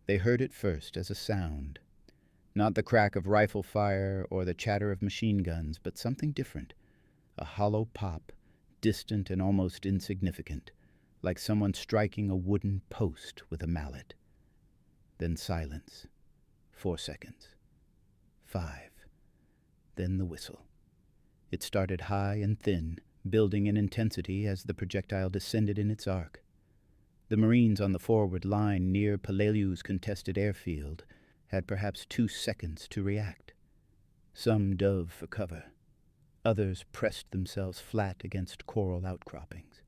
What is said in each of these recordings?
They heard it first as a sound, not the crack of rifle fire or the chatter of machine guns, but something different, a hollow pop, distant and almost insignificant, like someone striking a wooden post with a mallet. Then silence. 4 seconds. 5. Then the whistle. It started high and thin, building in intensity as the projectile descended in its arc. The Marines on the forward line near Peleliu's contested airfield had perhaps 2 seconds to react. Some dove for cover. Others pressed themselves flat against coral outcroppings.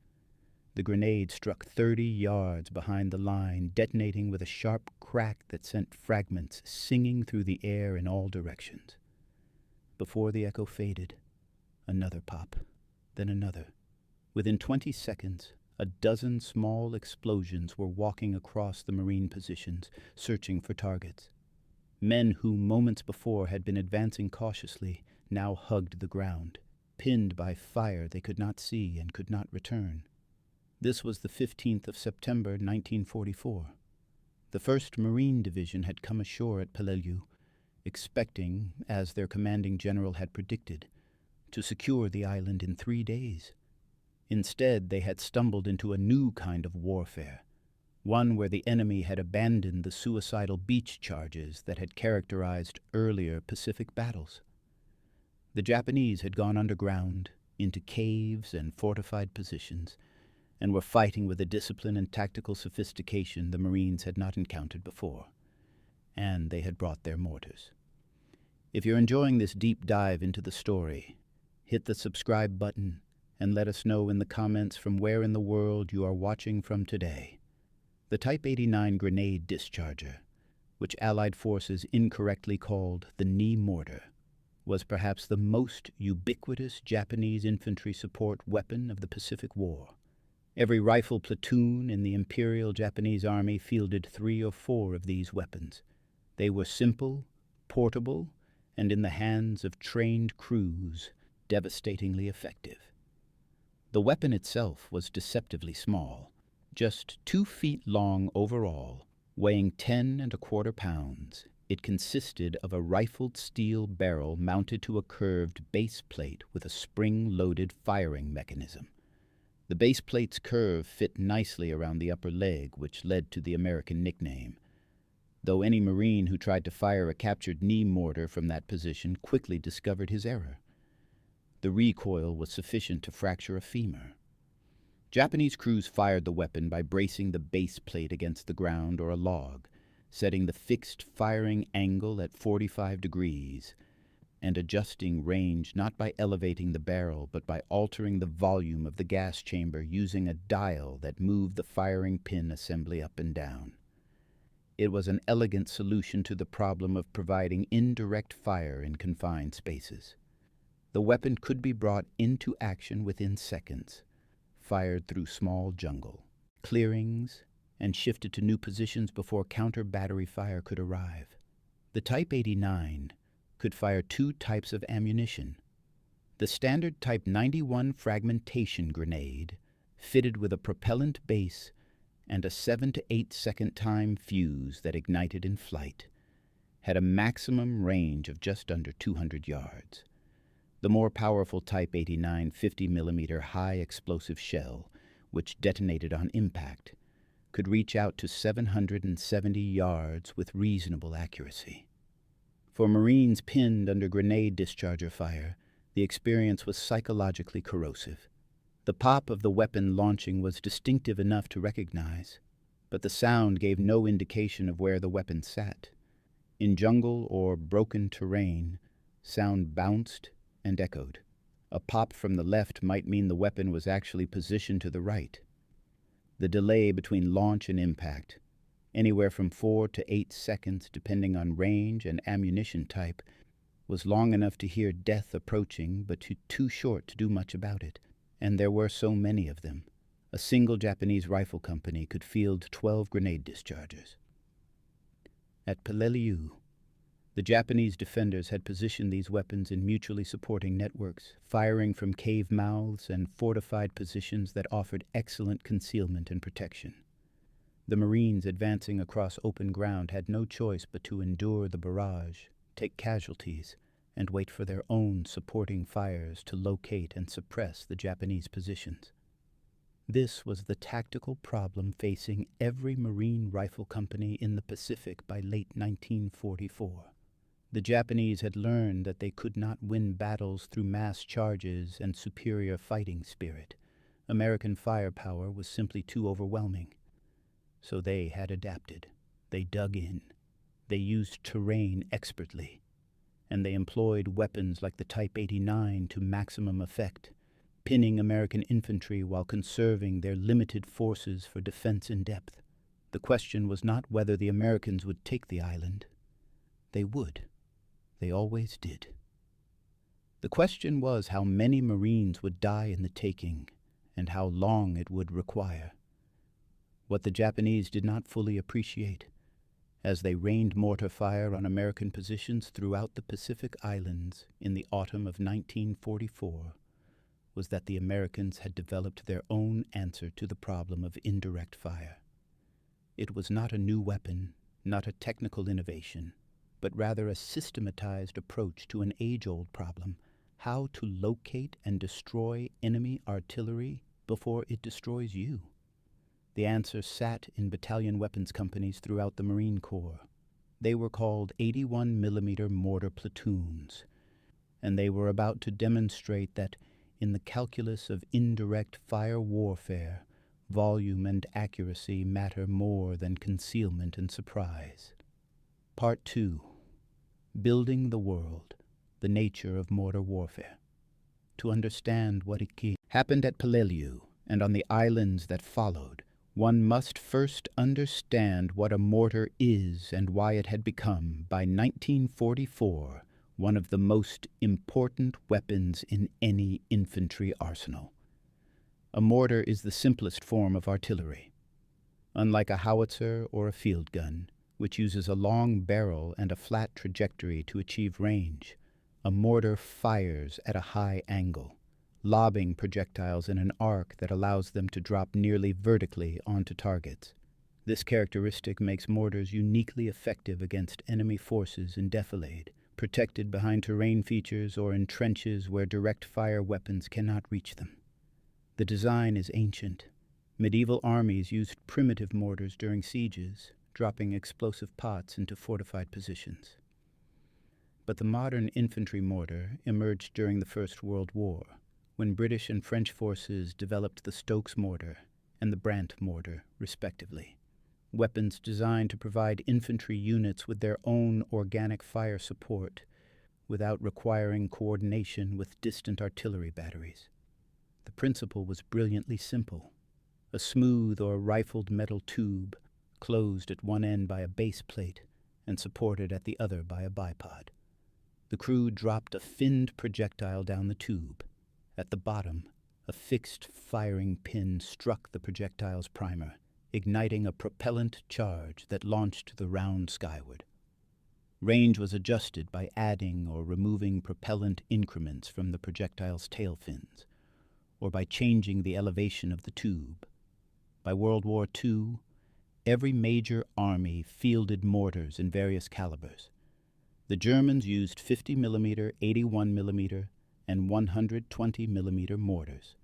The grenade struck 30 yards behind the line, detonating with a sharp crack that sent fragments singing through the air in all directions. Before the echo faded, another pop, then another. Within 20 seconds, a dozen small explosions were walking across the Marine positions, searching for targets. Men who moments before had been advancing cautiously now hugged the ground, pinned by fire they could not see and could not return. This was the 15th of September, 1944. The 1st Marine Division had come ashore at Peleliu, expecting, as their commanding general had predicted, to secure the island in 3 days. Instead, they had stumbled into a new kind of warfare, one where the enemy had abandoned the suicidal beach charges that had characterized earlier Pacific battles. The Japanese had gone underground, into caves and fortified positions, and were fighting with a discipline and tactical sophistication the Marines had not encountered before. And they had brought their mortars. If you're enjoying this deep dive into the story, hit the subscribe button and let us know in the comments from where in the world you are watching from today. The Type 89 grenade discharger, which Allied forces incorrectly called the knee mortar, was perhaps the most ubiquitous Japanese infantry support weapon of the Pacific War. Every rifle platoon in the Imperial Japanese Army fielded 3 or 4 of these weapons. They were simple, portable, and in the hands of trained crews, devastatingly effective. The weapon itself was deceptively small, just 2 feet long overall, weighing 10¼ pounds. It consisted of a rifled steel barrel mounted to a curved base plate with a spring-loaded firing mechanism. The base plate's curve fit nicely around the upper leg, which led to the American nickname, though any Marine who tried to fire a captured knee mortar from that position quickly discovered his error. The recoil was sufficient to fracture a femur. Japanese crews fired the weapon by bracing the base plate against the ground or a log, setting the fixed firing angle at 45 degrees, and adjusting range not by elevating the barrel but by altering the volume of the gas chamber using a dial that moved the firing pin assembly up and down. It was an elegant solution to the problem of providing indirect fire in confined spaces. The weapon could be brought into action within seconds, fired through small jungle, clearings, and shifted to new positions before counter-battery fire could arrive. The Type 89 could fire 2 types of ammunition. The standard Type 91 fragmentation grenade, fitted with a propellant base and a 7 to 8 second time fuse that ignited in flight, had a maximum range of just under 200 yards. The more powerful Type 89 50mm high explosive shell, which detonated on impact, could reach out to 770 yards with reasonable accuracy. For Marines pinned under grenade discharger fire, the experience was psychologically corrosive. The pop of the weapon launching was distinctive enough to recognize, but the sound gave no indication of where the weapon sat. In jungle or broken terrain, sound bounced and echoed. A pop from the left might mean the weapon was actually positioned to the right. The delay between launch and impact, anywhere from 4 to 8 seconds depending on range and ammunition type, was long enough to hear death approaching but too short to do much about it. And there were so many of them. A single Japanese rifle company could field 12 grenade dischargers. At Peleliu, the Japanese defenders had positioned these weapons in mutually supporting networks, firing from cave mouths and fortified positions that offered excellent concealment and protection. The Marines advancing across open ground had no choice but to endure the barrage, take casualties, and wait for their own supporting fires to locate and suppress the Japanese positions. This was the tactical problem facing every Marine rifle company in the Pacific by late 1944. The Japanese had learned that they could not win battles through mass charges and superior fighting spirit. American firepower was simply too overwhelming. So they had adapted. They dug in. They used terrain expertly. And they employed weapons like the Type 89 to maximum effect, pinning American infantry while conserving their limited forces for defense in depth. The question was not whether the Americans would take the island. They would. They always did. The question was how many Marines would die in the taking and how long it would require. What the Japanese did not fully appreciate, as they rained mortar fire on American positions throughout the Pacific Islands in the autumn of 1944, was that the Americans had developed their own answer to the problem of indirect fire. It was not a new weapon, not a technical innovation, but rather a systematized approach to an age-old problem, how to locate and destroy enemy artillery before it destroys you. The answer sat in battalion weapons companies throughout the Marine Corps. They were called 81mm mortar platoons, and they were about to demonstrate that in the calculus of indirect fire warfare, volume and accuracy matter more than concealment and surprise. Part 2. Building the World, the Nature of Mortar Warfare. To understand what happened at Peleliu and on the islands that followed, one must first understand what a mortar is and why it had become, by 1944, one of the most important weapons in any infantry arsenal. A mortar is the simplest form of artillery. Unlike a howitzer or a field gun, which uses a long barrel and a flat trajectory to achieve range, a mortar fires at a high angle, lobbing projectiles in an arc that allows them to drop nearly vertically onto targets. This characteristic makes mortars uniquely effective against enemy forces in defilade, protected behind terrain features or in trenches where direct fire weapons cannot reach them. The design is ancient. Medieval armies used primitive mortars during sieges, dropping explosive pots into fortified positions. But the modern infantry mortar emerged during the First World War, when British and French forces developed the Stokes mortar and the Brandt mortar, respectively. Weapons designed to provide infantry units with their own organic fire support without requiring coordination with distant artillery batteries. The principle was brilliantly simple. A smooth or rifled metal tube, closed at one end by a base plate and supported at the other by a bipod. The crew dropped a finned projectile down the tube. At the bottom, a fixed firing pin struck the projectile's primer, igniting a propellant charge that launched the round skyward. Range was adjusted by adding or removing propellant increments from the projectile's tail fins, or by changing the elevation of the tube. By World War II, every major army fielded mortars in various calibers. The Germans used 50mm, 81mm, and 120mm mortars.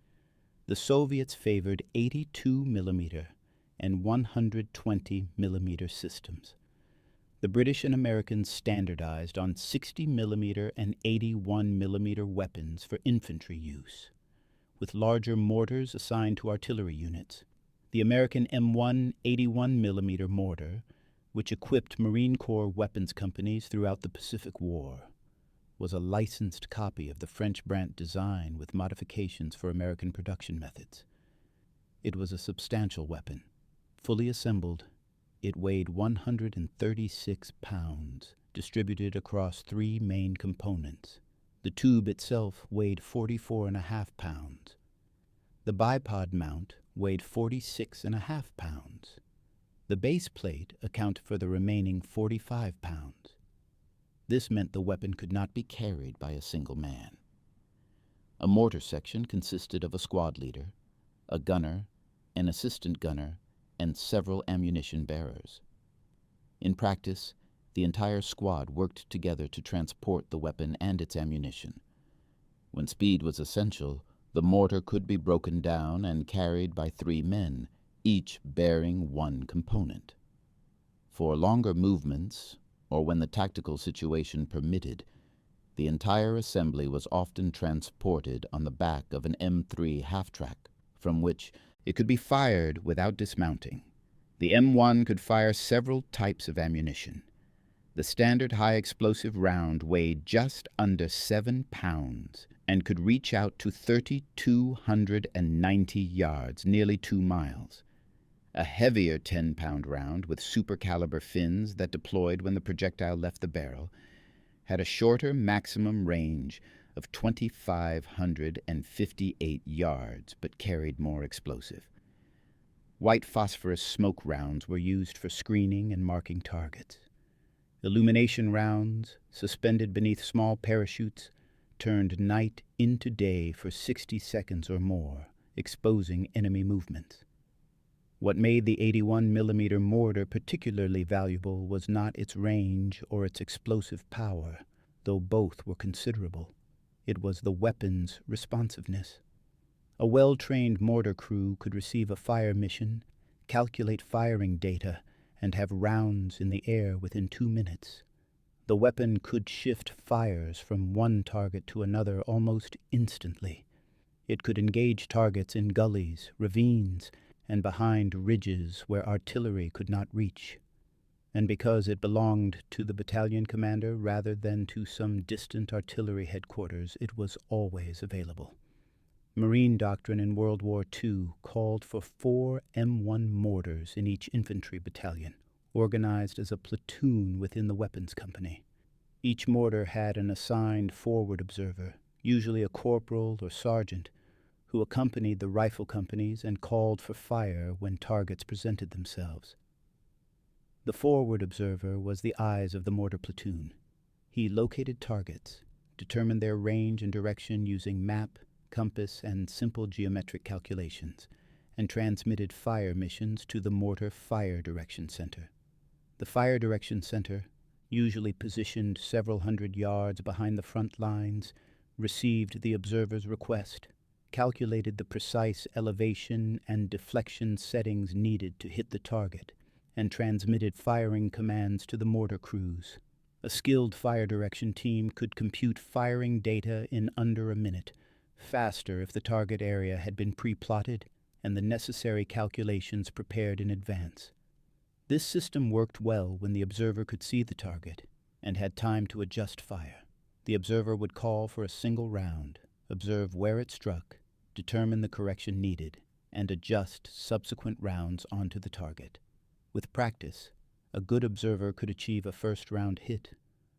The Soviets favored 82mm and 120mm systems. The British and Americans standardized on 60mm and 81mm weapons for infantry use, with larger mortars assigned to artillery units. The American M1 81mm mortar, which equipped Marine Corps weapons companies throughout the Pacific War, was a licensed copy of the French Brandt design with modifications for American production methods. It was a substantial weapon. Fully assembled, it weighed 136 pounds, distributed across three main components. The tube itself weighed 44.5 pounds. The bipod mount weighed 46.5 pounds. The base plate accounted for the remaining 45 pounds. This meant the weapon could not be carried by a single man. A mortar section consisted of a squad leader, a gunner, an assistant gunner, and several ammunition bearers. In practice, the entire squad worked together to transport the weapon and its ammunition. When speed was essential, the mortar could be broken down and carried by 3 men, each bearing one component. For longer movements, or when the tactical situation permitted, the entire assembly was often transported on the back of an M3 half-track, from which it could be fired without dismounting. The M1 could fire several types of ammunition. The standard high-explosive round weighed just under 7 pounds and could reach out to 3,290 yards, nearly 2 miles. A heavier 10-pound round with super-caliber fins that deployed when the projectile left the barrel had a shorter maximum range of 2,558 yards, but carried more explosive. White phosphorus smoke rounds were used for screening and marking targets. Illumination rounds, suspended beneath small parachutes, turned night into day for 60 seconds or more, exposing enemy movements. What made the 81mm mortar particularly valuable was not its range or its explosive power, though both were considerable. It was the weapon's responsiveness. A well-trained mortar crew could receive a fire mission, calculate firing data, and have rounds in the air within 2 minutes. The weapon could shift fires from one target to another almost instantly. It could engage targets in gullies, ravines, and behind ridges where artillery could not reach. And because it belonged to the battalion commander rather than to some distant artillery headquarters, it was always available. Marine doctrine in World War II called for 4 M1 mortars in each infantry battalion, organized as a platoon within the weapons company. Each mortar had an assigned forward observer, usually a corporal or sergeant, who accompanied the rifle companies and called for fire when targets presented themselves. The forward observer was the eyes of the mortar platoon. He located targets, determined their range and direction using map, compass, and simple geometric calculations, and transmitted fire missions to the mortar fire direction center. The fire direction center, usually positioned several hundred yards behind the front lines, received the observer's request, calculated the precise elevation and deflection settings needed to hit the target, and transmitted firing commands to the mortar crews. A skilled fire direction team could compute firing data in under a minute, faster if the target area had been pre-plotted and the necessary calculations prepared in advance. This system worked well when the observer could see the target and had time to adjust fire. The observer would call for a single round, observe where it struck, determine the correction needed, and adjust subsequent rounds onto the target. With practice, a good observer could achieve a first-round hit.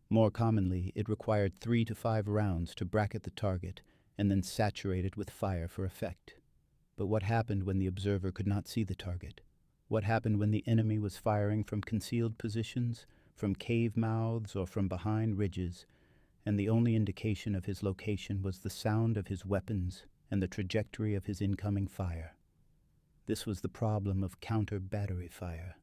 More commonly, it required 3 to 5 rounds to bracket the target and then saturate it with fire for effect. But what happened when the observer could not see the target? What happened when the enemy was firing from concealed positions, from cave mouths, or from behind ridges, and the only indication of his location was the sound of his weapons and the trajectory of his incoming fire? This was the problem of counter-battery fire,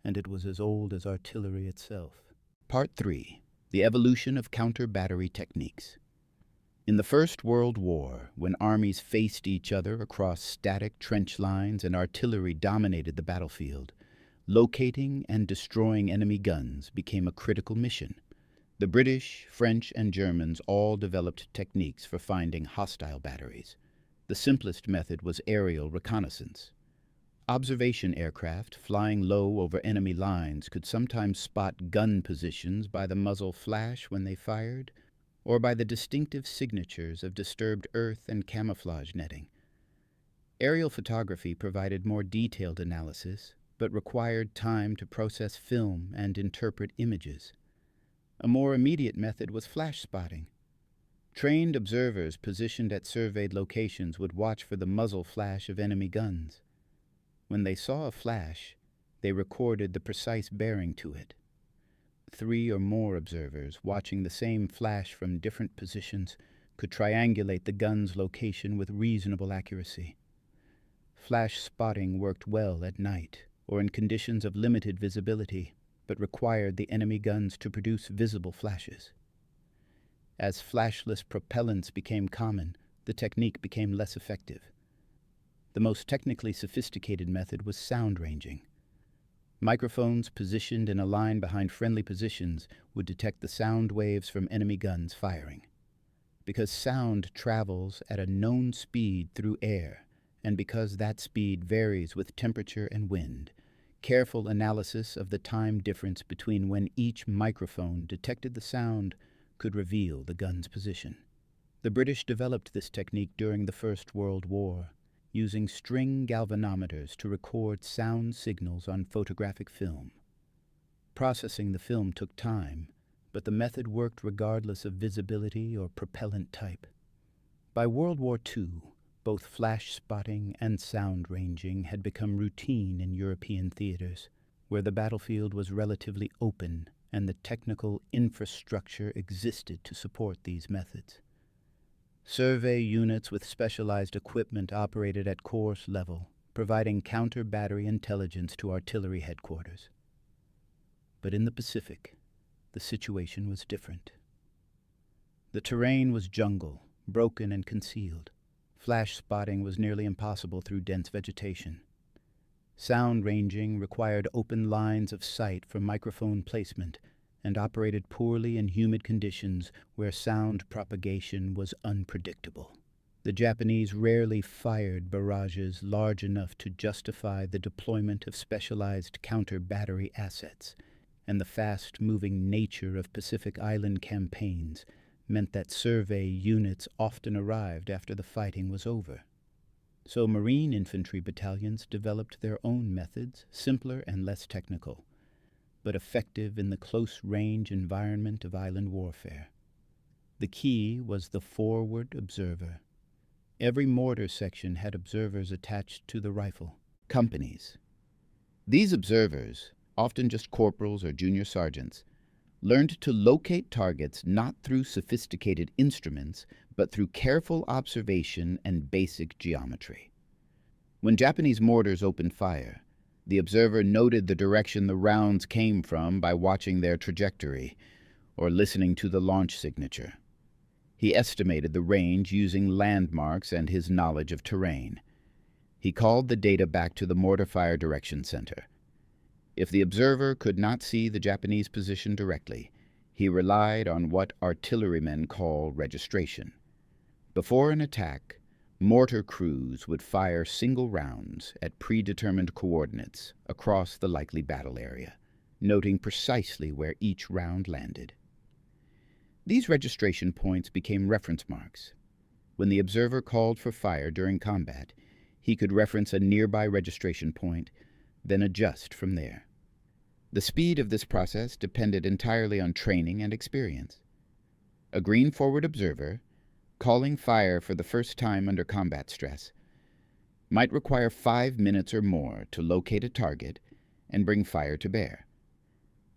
and it was as old as artillery itself. Part 3. The Evolution of Counter-Battery Techniques. In the First World War, when armies faced each other across static trench lines and artillery dominated the battlefield, locating and destroying enemy guns became a critical mission. The British, French, and Germans all developed techniques for finding hostile batteries. The simplest method was aerial reconnaissance. Observation aircraft flying low over enemy lines could sometimes spot gun positions by the muzzle flash when they fired, or by the distinctive signatures of disturbed earth and camouflage netting. Aerial photography provided more detailed analysis, but required time to process film and interpret images. A more immediate method was flash spotting. Trained observers positioned at surveyed locations would watch for the muzzle flash of enemy guns. When they saw a flash, they recorded the precise bearing to it. 3 or more observers watching the same flash from different positions could triangulate the gun's location with reasonable accuracy. Flash spotting worked well at night, or in conditions of limited visibility, but required the enemy guns to produce visible flashes. As flashless propellants became common, the technique became less effective. The most technically sophisticated method was sound ranging. Microphones positioned in a line behind friendly positions would detect the sound waves from enemy guns firing. Because sound travels at a known speed through air, and because that speed varies with temperature and wind, careful analysis of the time difference between when each microphone detected the sound could reveal the gun's position. The British developed this technique during the First World War, using string galvanometers to record sound signals on photographic film. Processing the film took time, but the method worked regardless of visibility or propellant type. By World War II, both flash spotting and sound ranging had become routine in European theaters, where the battlefield was relatively open and the technical infrastructure existed to support these methods. Survey units with specialized equipment operated at course level, providing counter-battery intelligence to artillery headquarters. But in the Pacific, the situation was different. The terrain was jungle, broken and concealed. Flash spotting was nearly impossible through dense vegetation. Sound ranging required open lines of sight for microphone placement and operated poorly in humid conditions where sound propagation was unpredictable. The Japanese rarely fired barrages large enough to justify the deployment of specialized counter-battery assets, and the fast-moving nature of Pacific Island campaigns meant that survey units often arrived after the fighting was over. So Marine infantry battalions developed their own methods, simpler and less technical, but effective in the close-range environment of island warfare. The key was the forward observer. Every mortar section had observers attached to the rifle, companies. These observers, often just corporals or junior sergeants, learned to locate targets not through sophisticated instruments, but through careful observation and basic geometry. When Japanese mortars opened fire, the observer noted the direction the rounds came from by watching their trajectory or listening to the launch signature. He estimated the range using landmarks and his knowledge of terrain. He called the data back to the Mortar Fire Direction Center. If the observer could not see the Japanese position directly, he relied on what artillerymen call registration. Before an attack, mortar crews would fire single rounds at predetermined coordinates across the likely battle area, noting precisely where each round landed. These registration points became reference marks. When the observer called for fire during combat, he could reference a nearby registration point, then adjust from there. The speed of this process depended entirely on training and experience. A green forward observer, calling fire for the first time under combat stress, might require 5 minutes or more to locate a target and bring fire to bear.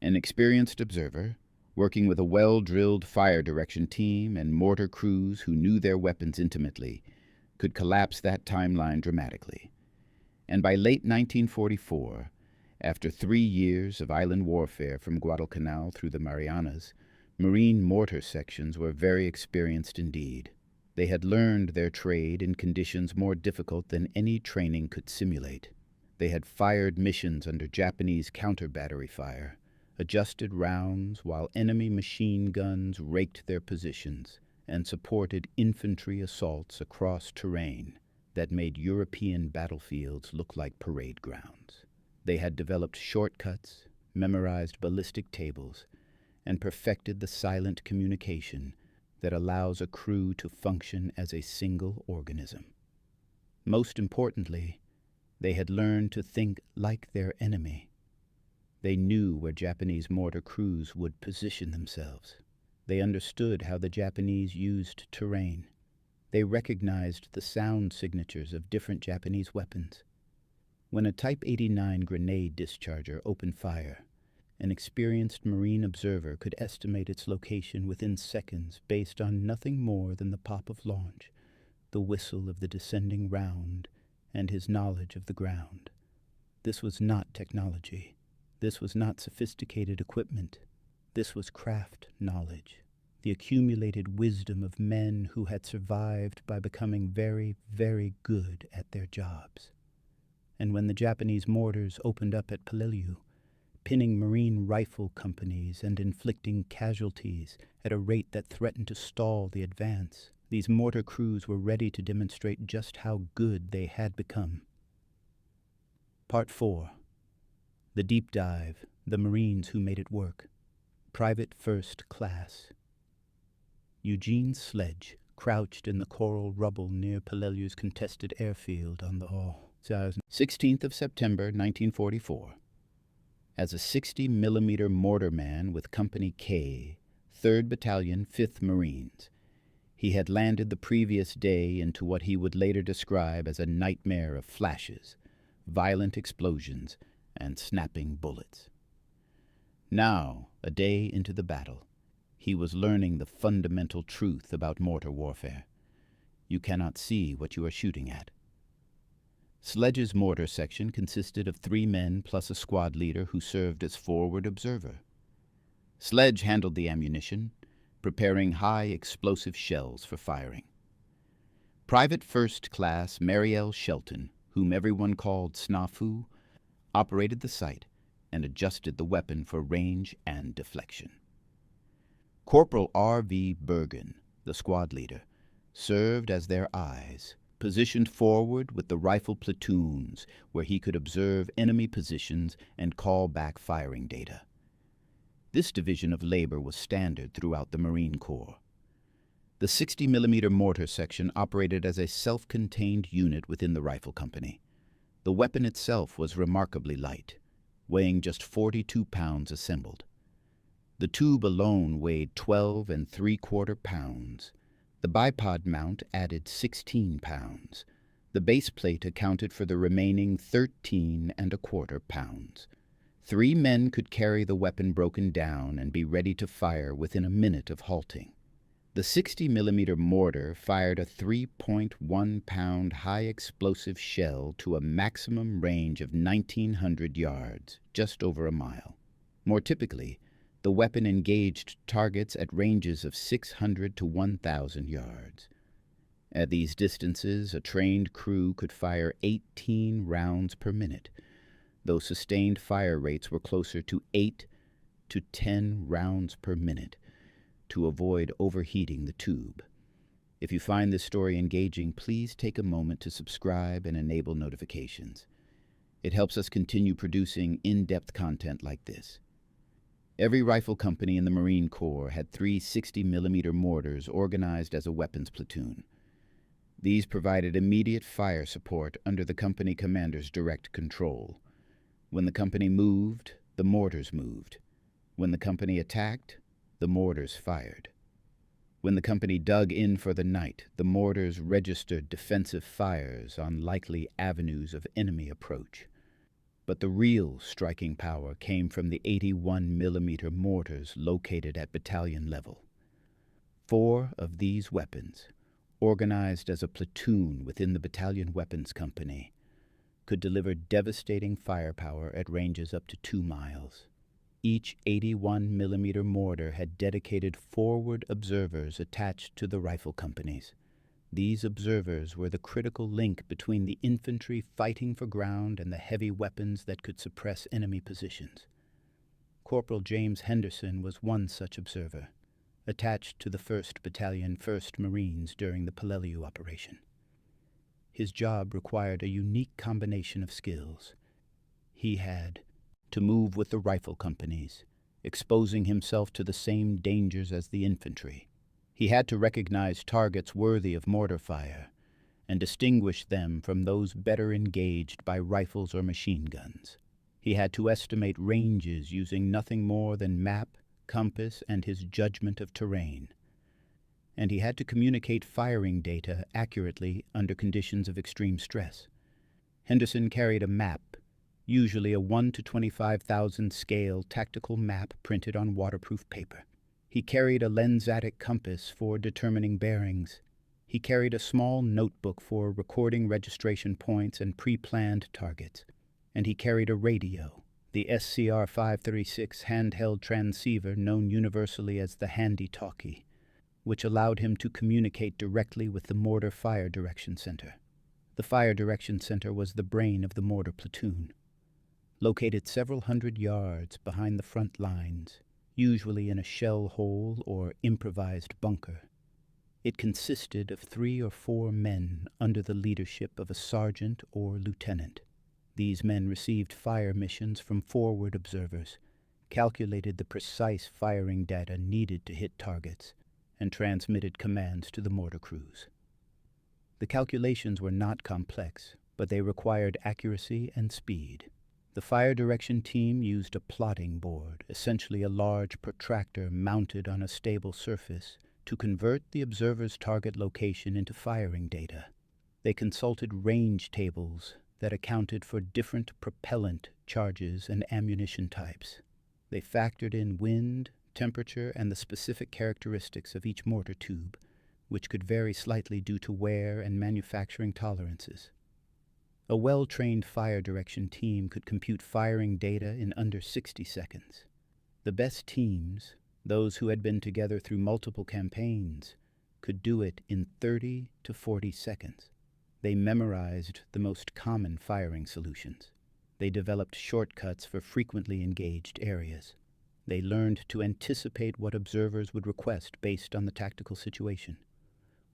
An experienced observer, working with a well-drilled fire direction team and mortar crews who knew their weapons intimately, could collapse that timeline dramatically. And by late 1944, after 3 years of island warfare from Guadalcanal through the Marianas, Marine mortar sections were very experienced indeed. They had learned their trade in conditions more difficult than any training could simulate. They had fired missions under Japanese counter-battery fire, adjusted rounds while enemy machine guns raked their positions, and supported infantry assaults across terrain that made European battlefields look like parade grounds. They had developed shortcuts, memorized ballistic tables, and perfected the silent communication that allows a crew to function as a single organism. Most importantly, they had learned to think like their enemy. They knew where Japanese mortar crews would position themselves. They understood how the Japanese used terrain. They recognized the sound signatures of different Japanese weapons. When a Type 89 grenade discharger opened fire, an experienced Marine observer could estimate its location within seconds based on nothing more than the pop of launch, the whistle of the descending round, and his knowledge of the ground. This was not technology. This was not sophisticated equipment. This was craft knowledge, the accumulated wisdom of men who had survived by becoming very, very good at their jobs. And when the Japanese mortars opened up at Peleliu, pinning marine rifle companies and inflicting casualties at a rate that threatened to stall the advance, these mortar crews were ready to demonstrate just how good they had become. Part 4. The Deep Dive, the Marines Who Made It Work. Private First Class. Eugene Sledge crouched in the coral rubble near Peleliu's contested airfield on the 16th of September, 1944. As a 60-millimeter mortar man with Company K, 3rd Battalion, 5th Marines, he had landed the previous day into what he would later describe as a nightmare of flashes, violent explosions, and snapping bullets. Now, a day into the battle, he was learning the fundamental truth about mortar warfare. You cannot see what you are shooting at. Sledge's mortar section consisted of 3 men plus a squad leader who served as forward observer. Sledge handled the ammunition, preparing high explosive shells for firing. Private First Class Marielle Shelton, whom everyone called Snafu, operated the sight and adjusted the weapon for range and deflection. Corporal R.V. Bergen, the squad leader, served as their eyes, positioned forward with the rifle platoons where he could observe enemy positions and call back firing data. This division of labor was standard throughout the Marine Corps. The 60-millimeter mortar section operated as a self-contained unit within the rifle company. The weapon itself was remarkably light, weighing just 42 pounds assembled. The tube alone weighed 12 3/4 pounds. The bipod mount added 16 pounds. The base plate accounted for the remaining 13 1/4 pounds. 3 men could carry the weapon broken down and be ready to fire within a minute of halting. The 60-millimeter mortar fired a 3.1-pound high-explosive shell to a maximum range of 1,900 yards, just over a mile. More typically, the weapon engaged targets at ranges of 600 to 1,000 yards. At these distances, a trained crew could fire 18 rounds per minute, though sustained fire rates were closer to 8 to 10 rounds per minute to avoid overheating the tube. If you find this story engaging, please take a moment to subscribe and enable notifications. It helps us continue producing in-depth content like this. Every rifle company in the Marine Corps had 3 60-millimeter mortars organized as a weapons platoon. These provided immediate fire support under the company commander's direct control. When the company moved, the mortars moved. When the company attacked, the mortars fired. When the company dug in for the night, the mortars registered defensive fires on likely avenues of enemy approach. But the real striking power came from the 81-millimeter mortars located at battalion level. 4 of these weapons, organized as a platoon within the battalion weapons company, could deliver devastating firepower at ranges up to 2 miles. Each 81-millimeter mortar had dedicated forward observers attached to the rifle companies. These observers were the critical link between the infantry fighting for ground and the heavy weapons that could suppress enemy positions. Corporal James Henderson was one such observer, attached to the 1st Battalion, 1st Marines during the Peleliu operation. His job required a unique combination of skills. He had to move with the rifle companies, exposing himself to the same dangers as the infantry. He had to recognize targets worthy of mortar fire and distinguish them from those better engaged by rifles or machine guns. He had to estimate ranges using nothing more than map, compass, and his judgment of terrain. And he had to communicate firing data accurately under conditions of extreme stress. Henderson carried a map, usually a 1 to 25,000 scale tactical map printed on waterproof paper. He carried a lensatic compass for determining bearings. He carried a small notebook for recording registration points and pre-planned targets. and he carried a radio, the SCR-536 handheld transceiver known universally as the handy-talkie, which allowed him to communicate directly with the Mortar Fire Direction Center. The Fire Direction Center was the brain of the Mortar platoon. Located several hundred yards behind the front lines, usually in a shell hole or improvised bunker, it consisted of 3 or 4 men under the leadership of a sergeant or lieutenant. These men received fire missions from forward observers, calculated the precise firing data needed to hit targets, and transmitted commands to the mortar crews. The calculations were not complex, but they required accuracy and speed. The fire direction team used a plotting board, essentially a large protractor mounted on a stable surface, to convert the observer's target location into firing data. They consulted range tables that accounted for different propellant charges and ammunition types. They factored in wind, temperature, and the specific characteristics of each mortar tube, which could vary slightly due to wear and manufacturing tolerances. A well-trained fire direction team could compute firing data in under 60 seconds. The best teams, those who had been together through multiple campaigns, could do it in 30 to 40 seconds. They memorized the most common firing solutions. They developed shortcuts for frequently engaged areas. They learned to anticipate what observers would request based on the tactical situation.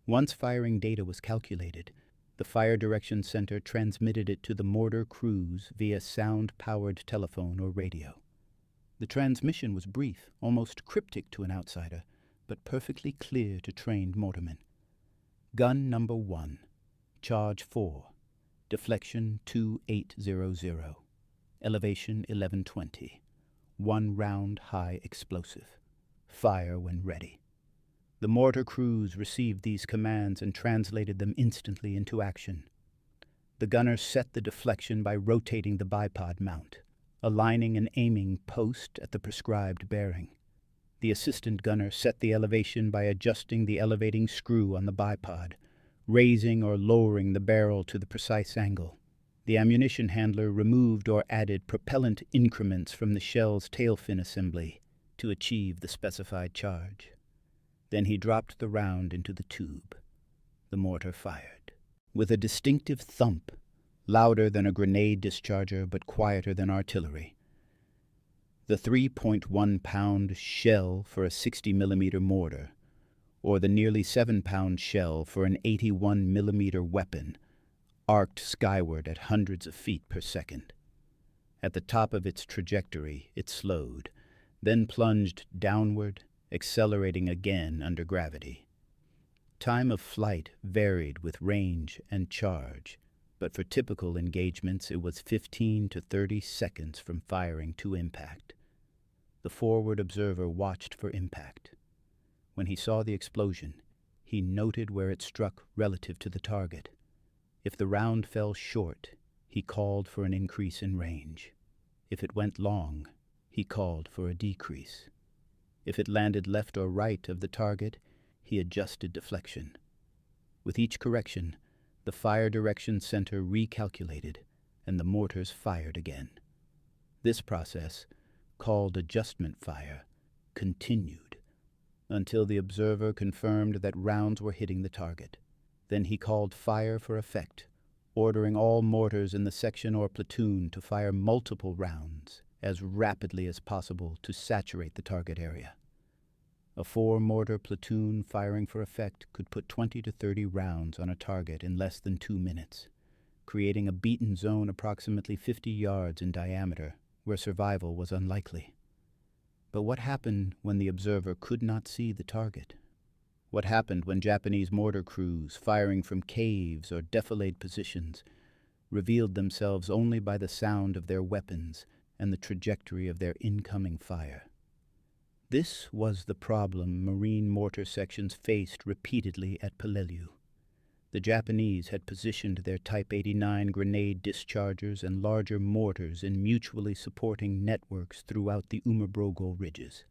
Once firing data was calculated, the Fire Direction Center transmitted it to the mortar crews via sound-powered telephone or radio. The transmission was brief, almost cryptic to an outsider, but perfectly clear to trained mortarmen. Gun number 1, charge 4, deflection 2800, elevation 1120, 1 round high explosive. Fire when ready. The mortar crews received these commands and translated them instantly into action. The gunner set the deflection by rotating the bipod mount, aligning an aiming post at the prescribed bearing. The assistant gunner set the elevation by adjusting the elevating screw on the bipod, raising or lowering the barrel to the precise angle. The ammunition handler removed or added propellant increments from the shell's tail fin assembly to achieve the specified charge. Then he dropped the round into the tube. The mortar fired. With a distinctive thump, louder than a grenade discharger but quieter than artillery. The 3.1-pound shell for a 60-millimeter mortar, or the nearly 7-pound shell for an 81-millimeter weapon, arced skyward at hundreds of feet per second. At the top of its trajectory, it slowed, then plunged downward, accelerating again under gravity. Time of flight varied with range and charge, but for typical engagements it was 15 to 30 seconds from firing to impact. The forward observer watched for impact. When he saw the explosion, he noted where it struck relative to the target. If the round fell short, he called for an increase in range. If it went long, he called for a decrease. If it landed left or right of the target, he adjusted deflection. With each correction, the Fire Direction Center recalculated, and the mortars fired again. This process, called adjustment fire, continued until the observer confirmed that rounds were hitting the target. Then he called fire for effect, ordering all mortars in the section or platoon to fire multiple rounds as rapidly as possible to saturate the target area. A 4-mortar platoon firing for effect could put 20 to 30 rounds on a target in less than 2 minutes, creating a beaten zone approximately 50 yards in diameter where survival was unlikely. But what happened when the observer could not see the target? What happened when Japanese mortar crews, firing from caves or defilade positions, revealed themselves only by the sound of their weapons and the trajectory of their incoming fire? This was the problem Marine mortar sections faced repeatedly at Peleliu. The Japanese had positioned their Type 89 grenade dischargers and larger mortars in mutually supporting networks throughout the Umabrogol ridges.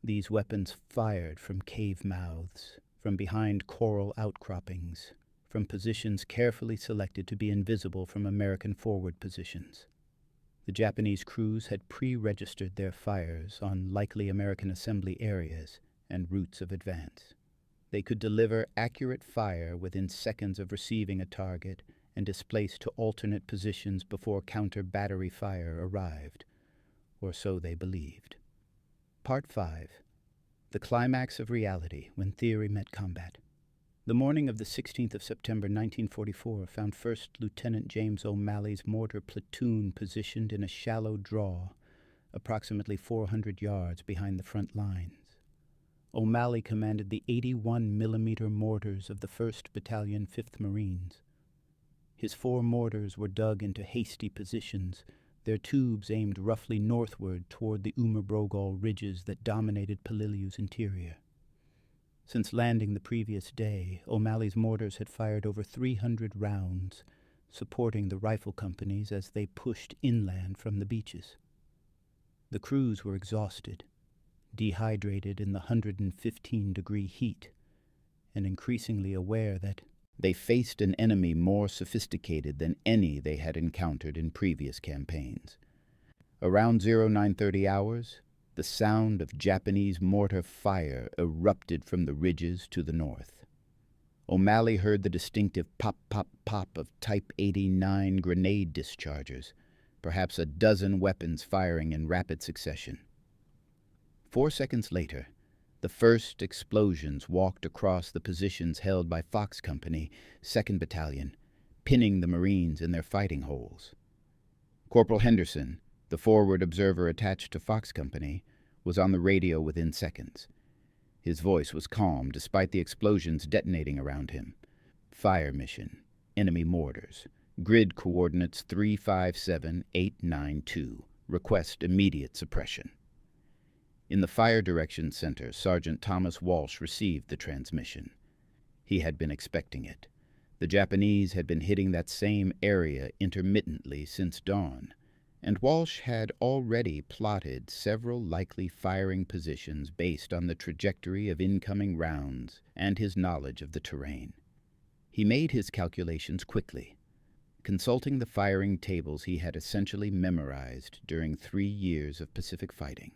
These weapons fired from cave mouths, from behind coral outcroppings, from positions carefully selected to be invisible from American forward positions. The Japanese crews had pre-registered their fires on likely American assembly areas and routes of advance. They could deliver accurate fire within seconds of receiving a target and displace to alternate positions before counter-battery fire arrived, or so they believed. Part 5. The climax of reality when theory met combat. The morning of the 16th of September 1944 found First Lieutenant James O'Malley's mortar platoon positioned in a shallow draw, approximately 400 yards behind the front lines. O'Malley commanded the 81mm mortars of the 1st Battalion, 5th Marines. His 4 mortars were dug into hasty positions, their tubes aimed roughly northward toward the Umerbrogal ridges that dominated Peleliu's interior. Since landing the previous day, O'Malley's mortars had fired over 300 rounds, supporting the rifle companies as they pushed inland from the beaches. The crews were exhausted, dehydrated in the 115-degree heat, and increasingly aware that they faced an enemy more sophisticated than any they had encountered in previous campaigns. Around 0930 hours, the sound of Japanese mortar fire erupted from the ridges to the north. O'Malley heard the distinctive pop-pop-pop of Type 89 grenade dischargers, perhaps a dozen weapons firing in rapid succession. 4 seconds later, the first explosions walked across the positions held by Fox Company, 2nd Battalion, pinning the Marines in their fighting holes. Corporal Henderson, the forward observer attached to Fox Company, was on the radio within seconds. His voice was calm despite the explosions detonating around him. Fire mission, enemy mortars, grid coordinates 357892, request immediate suppression. In the Fire Direction Center, Sergeant Thomas Walsh received the transmission. He had been expecting it. The Japanese had been hitting that same area intermittently since dawn, and Walsh had already plotted several likely firing positions based on the trajectory of incoming rounds and his knowledge of the terrain. He made his calculations quickly, consulting the firing tables he had essentially memorized during 3 years of Pacific fighting.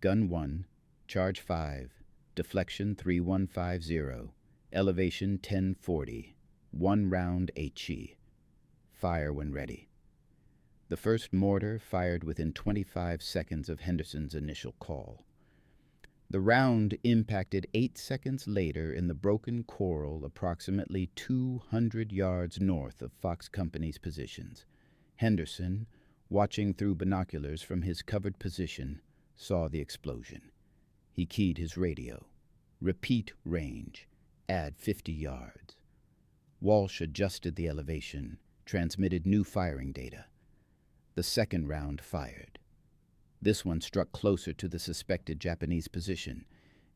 Gun 1, charge 5, deflection 3150, elevation 1040, 1 round HE. Fire when ready. The first mortar fired within 25 seconds of Henderson's initial call. The round impacted 8 seconds later in the broken coral approximately 200 yards north of Fox Company's positions. Henderson, watching through binoculars from his covered position, saw the explosion. He keyed his radio. Repeat range. Add 50 yards. Walsh adjusted the elevation, transmitted new firing data. The second round fired. This one struck closer to the suspected Japanese position,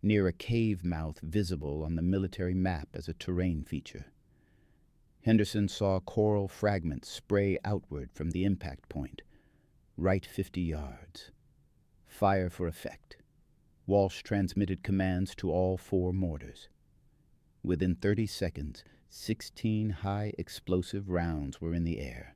near a cave mouth visible on the military map as a terrain feature. Henderson saw coral fragments spray outward from the impact point. Right 50 yards. Fire for effect. Walsh transmitted commands to all 4 mortars. Within 30 seconds, 16 high explosive rounds were in the air.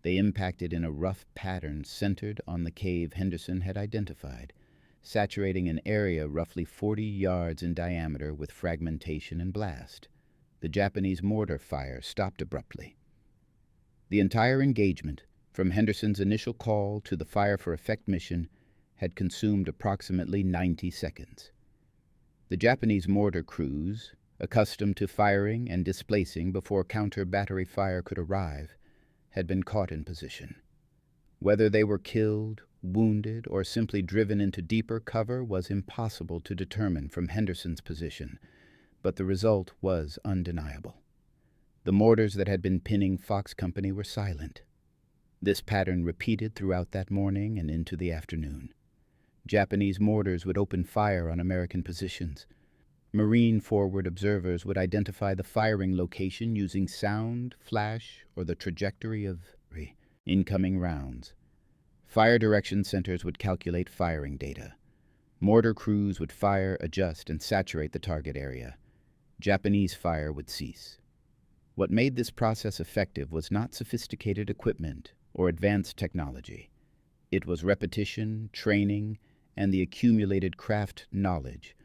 They impacted in a rough pattern centered on the cave Henderson had identified, saturating an area roughly 40 yards in diameter with fragmentation and blast. The Japanese mortar fire stopped abruptly. The entire engagement, from Henderson's initial call to the fire for effect mission, had consumed approximately 90 seconds. The Japanese mortar crews, accustomed to firing and displacing before counter-battery fire could arrive, had been caught in position. Whether they were killed, wounded, or simply driven into deeper cover was impossible to determine from Henderson's position, but the result was undeniable. The mortars that had been pinning Fox Company were silent. This pattern repeated throughout that morning and into the afternoon. Japanese mortars would open fire on American positions. Marine forward observers would identify the firing location using sound, flash, or the trajectory of incoming rounds. Fire direction centers would calculate firing data. Mortar crews would fire, adjust, and saturate the target area. Japanese fire would cease. What made this process effective was not sophisticated equipment or advanced technology. It was repetition, training, and the accumulated craft knowledge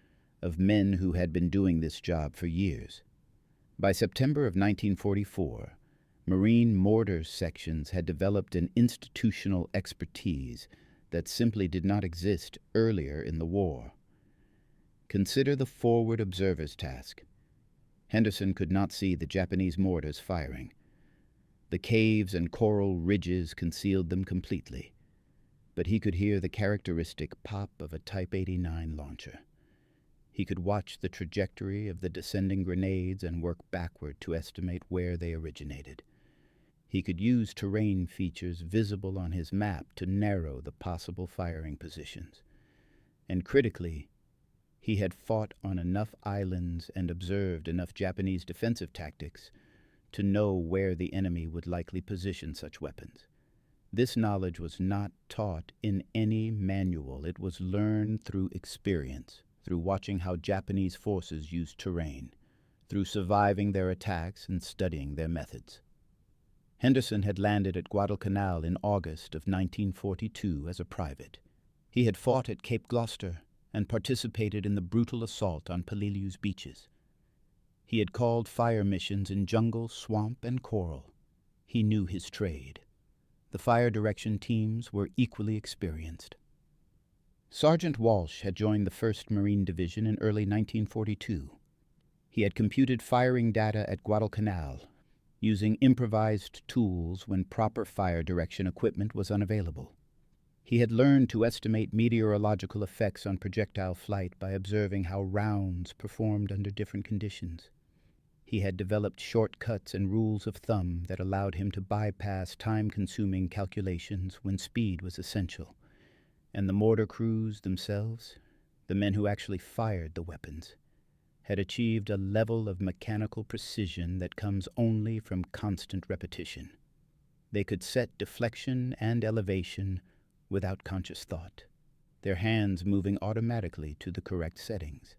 of men who had been doing this job for years. By September of 1944, Marine Mortars sections had developed an institutional expertise that simply did not exist earlier in the war. Consider the forward observer's task. Henderson could not see the Japanese mortars firing. The caves and coral ridges concealed them completely, but he could hear the characteristic pop of a Type 89 launcher. He could watch the trajectory of the descending grenades and work backward to estimate where they originated. He could use terrain features visible on his map to narrow the possible firing positions. And critically, he had fought on enough islands and observed enough Japanese defensive tactics to know where the enemy would likely position such weapons. This knowledge was not taught in any manual. It was learned through experience, through watching how Japanese forces used terrain, through surviving their attacks and studying their methods. Henderson had landed at Guadalcanal in August of 1942 as a private. He had fought at Cape Gloucester and participated in the brutal assault on Peleliu's beaches. He had called fire missions in jungle, swamp, and coral. He knew his trade. The fire direction teams were equally experienced. Sergeant Walsh had joined the 1st Marine Division in early 1942. He had computed firing data at Guadalcanal using improvised tools when proper fire direction equipment was unavailable. He had learned to estimate meteorological effects on projectile flight by observing how rounds performed under different conditions. He had developed shortcuts and rules of thumb that allowed him to bypass time-consuming calculations when speed was essential. And the mortar crews themselves, the men who actually fired the weapons, had achieved a level of mechanical precision that comes only from constant repetition. They could set deflection and elevation without conscious thought, their hands moving automatically to the correct settings.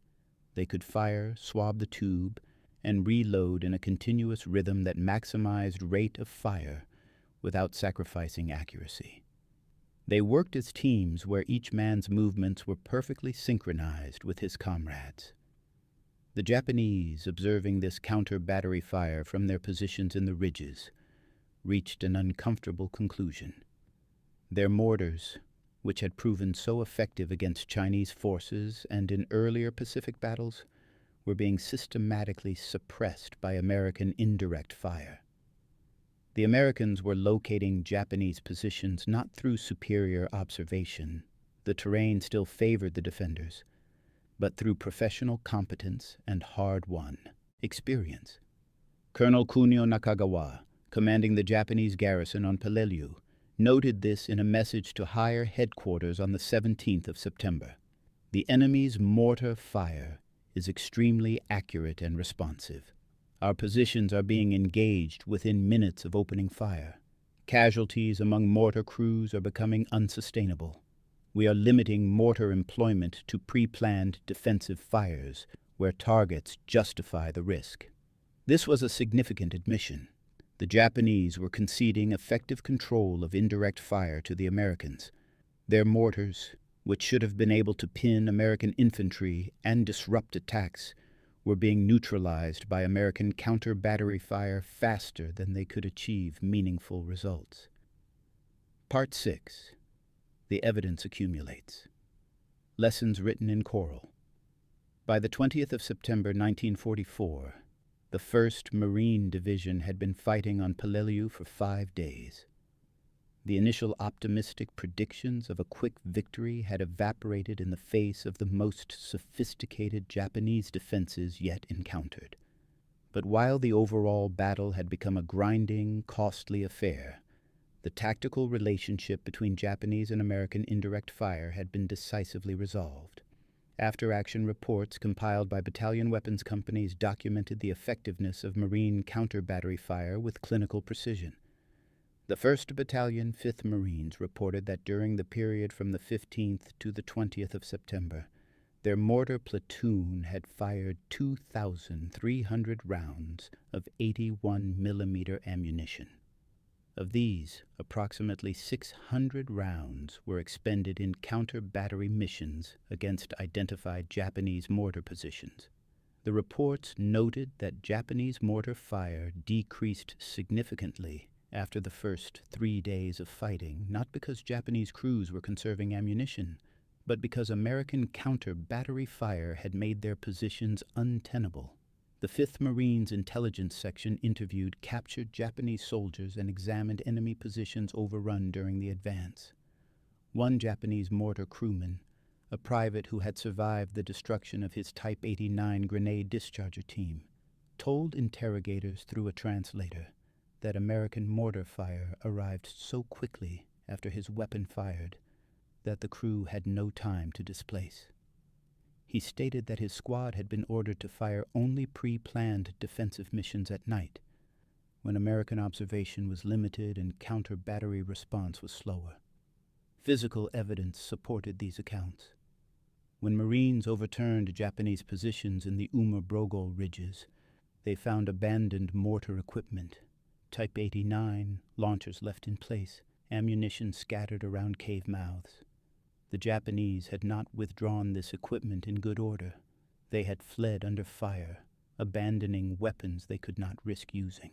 They could fire, swab the tube, and reload in a continuous rhythm that maximized rate of fire without sacrificing accuracy. They worked as teams where each man's movements were perfectly synchronized with his comrades. The Japanese, observing this counter-battery fire from their positions in the ridges, reached an uncomfortable conclusion. Their mortars, which had proven so effective against Chinese forces and in earlier Pacific battles, were being systematically suppressed by American indirect fire. The Americans were locating Japanese positions not through superior observation. The terrain still favored the defenders, but through professional competence and hard-won experience. Colonel Kunio Nakagawa, commanding the Japanese garrison on Peleliu, noted this in a message to higher headquarters on the 17th of September. The enemy's mortar fire is extremely accurate and responsive. Our positions are being engaged within minutes of opening fire. Casualties among mortar crews are becoming unsustainable. We are limiting mortar employment to pre-planned defensive fires where targets justify the risk. This was a significant admission. The Japanese were conceding effective control of indirect fire to the Americans. Their mortars, which should have been able to pin American infantry and disrupt attacks, were being neutralized by American counter-battery fire faster than they could achieve meaningful results. Part 6. The evidence accumulates. Lessons written in coral. By the 20th of September 1944, the 1st Marine Division had been fighting on Peleliu for 5 days. The initial optimistic predictions of a quick victory had evaporated in the face of the most sophisticated Japanese defenses yet encountered. But while the overall battle had become a grinding, costly affair, the tactical relationship between Japanese and American indirect fire had been decisively resolved. After-action reports compiled by battalion weapons companies documented the effectiveness of Marine counter-battery fire with clinical precision. The 1st Battalion, 5th Marines reported that during the period from the 15th to the 20th of September, Their mortar platoon had fired 2,300 rounds of 81 mm ammunition. Of these, approximately 600 rounds were expended in counter-battery missions against identified Japanese mortar positions. The reports noted that Japanese mortar fire decreased significantly after the first 3 days of fighting, not because Japanese crews were conserving ammunition, but because American counter-battery fire had made their positions untenable. The 5th Marines Intelligence Section interviewed captured Japanese soldiers and examined enemy positions overrun during the advance. One Japanese mortar crewman, a private who had survived the destruction of his Type 89 grenade discharger team, told interrogators through a translator that American mortar fire arrived so quickly after his weapon fired that the crew had no time to displace. He stated that his squad had been ordered to fire only pre-planned defensive missions at night, when American observation was limited and counter-battery response was slower. Physical evidence supported these accounts. When Marines overturned Japanese positions in the Uma-Brogol ridges, they found abandoned mortar equipment, Type 89, launchers left in place, ammunition scattered around cave mouths. The Japanese had not withdrawn this equipment in good order. They had fled under fire, abandoning weapons they could not risk using.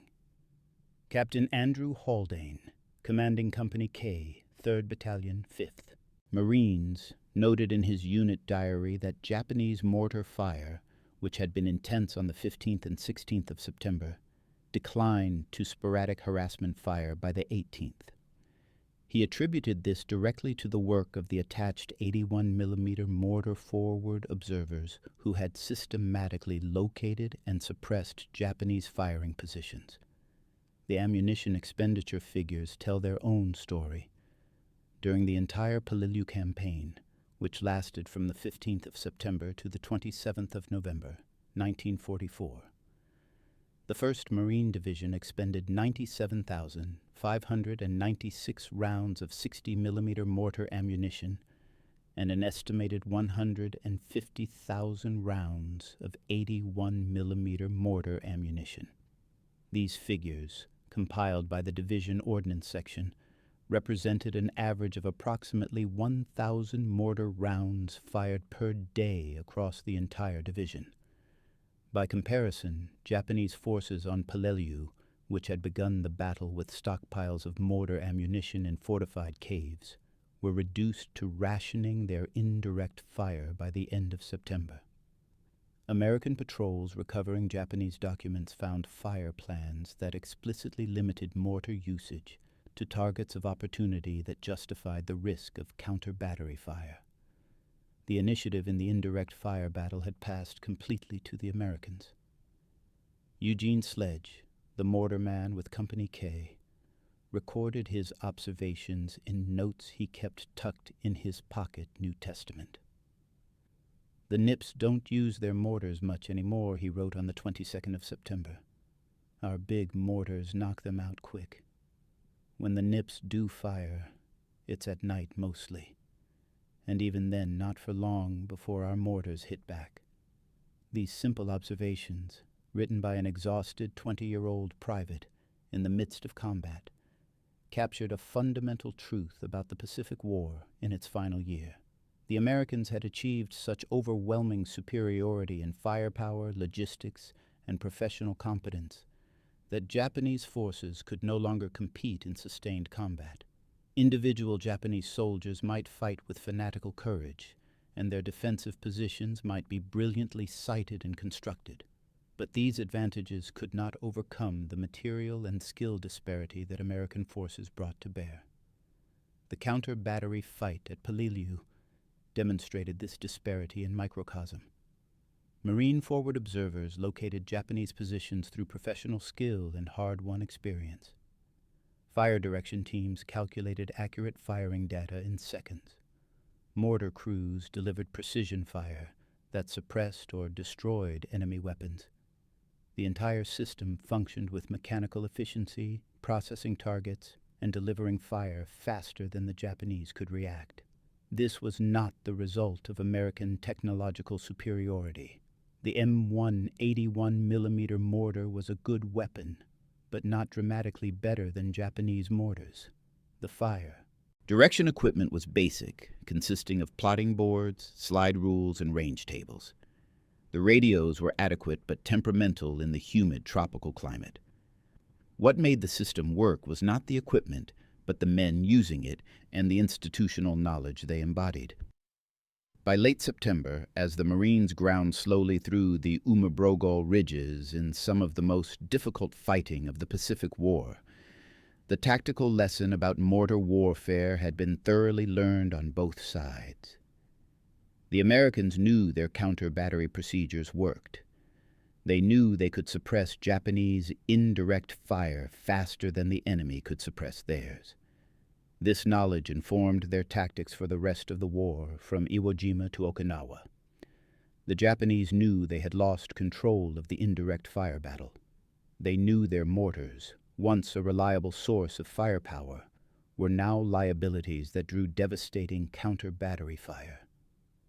Captain Andrew Haldane, commanding Company K, 3rd Battalion, 5th. Marines, noted in his unit diary that Japanese mortar fire, which had been intense on the 15th and 16th of September, declined to sporadic harassment fire by the 18th. He attributed this directly to the work of the attached 81mm mortar forward observers who had systematically located and suppressed Japanese firing positions. The ammunition expenditure figures tell their own story. During the entire Peleliu campaign, which lasted from the 15th of September to the 27th of November, 1944, the 1st Marine Division expended 97,596 rounds of 60mm mortar ammunition and an estimated 150,000 rounds of 81mm mortar ammunition. These figures, compiled by the Division Ordnance Section, represented an average of approximately 1,000 mortar rounds fired per day across the entire division. By comparison, Japanese forces on Peleliu, which had begun the battle with stockpiles of mortar ammunition in fortified caves, were reduced to rationing their indirect fire by the end of September. American patrols recovering Japanese documents found fire plans that explicitly limited mortar usage to targets of opportunity that justified the risk of counter-battery fire. The initiative in the indirect fire battle had passed completely to the Americans. Eugene Sledge, the mortar man with Company K, recorded his observations in notes he kept tucked in his pocket New Testament. "The Nips don't use their mortars much anymore," he wrote on the 22nd of September. "Our big mortars knock them out quick. When the Nips do fire, it's at night mostly, and even then not for long before our mortars hit back." These simple observations, written by an exhausted 20-year-old private in the midst of combat, captured a fundamental truth about the Pacific War in its final year. The Americans had achieved such overwhelming superiority in firepower, logistics, and professional competence that Japanese forces could no longer compete in sustained combat. Individual Japanese soldiers might fight with fanatical courage, and their defensive positions might be brilliantly sited and constructed. But these advantages could not overcome the material and skill disparity that American forces brought to bear. The counter-battery fight at Peleliu demonstrated this disparity in microcosm. Marine forward observers located Japanese positions through professional skill and hard-won experience. Fire direction teams calculated accurate firing data in seconds. Mortar crews delivered precision fire that suppressed or destroyed enemy weapons. The entire system functioned with mechanical efficiency, processing targets, and delivering fire faster than the Japanese could react. This was not the result of American technological superiority. The M1 81mm mortar was a good weapon, but not dramatically better than Japanese mortars. The fire. Direction equipment was basic, consisting of plotting boards, slide rules, and range tables. The radios were adequate but temperamental in the humid tropical climate. What made the system work was not the equipment, but the men using it and the institutional knowledge they embodied. By late September, as the Marines ground slowly through the Umabrogol ridges in some of the most difficult fighting of the Pacific War, the tactical lesson about mortar warfare had been thoroughly learned on both sides. The Americans knew their counter-battery procedures worked. They knew they could suppress Japanese indirect fire faster than the enemy could suppress theirs. This knowledge informed their tactics for the rest of the war, from Iwo Jima to Okinawa. The Japanese knew they had lost control of the indirect fire battle. They knew their mortars, once a reliable source of firepower, were now liabilities that drew devastating counter-battery fire.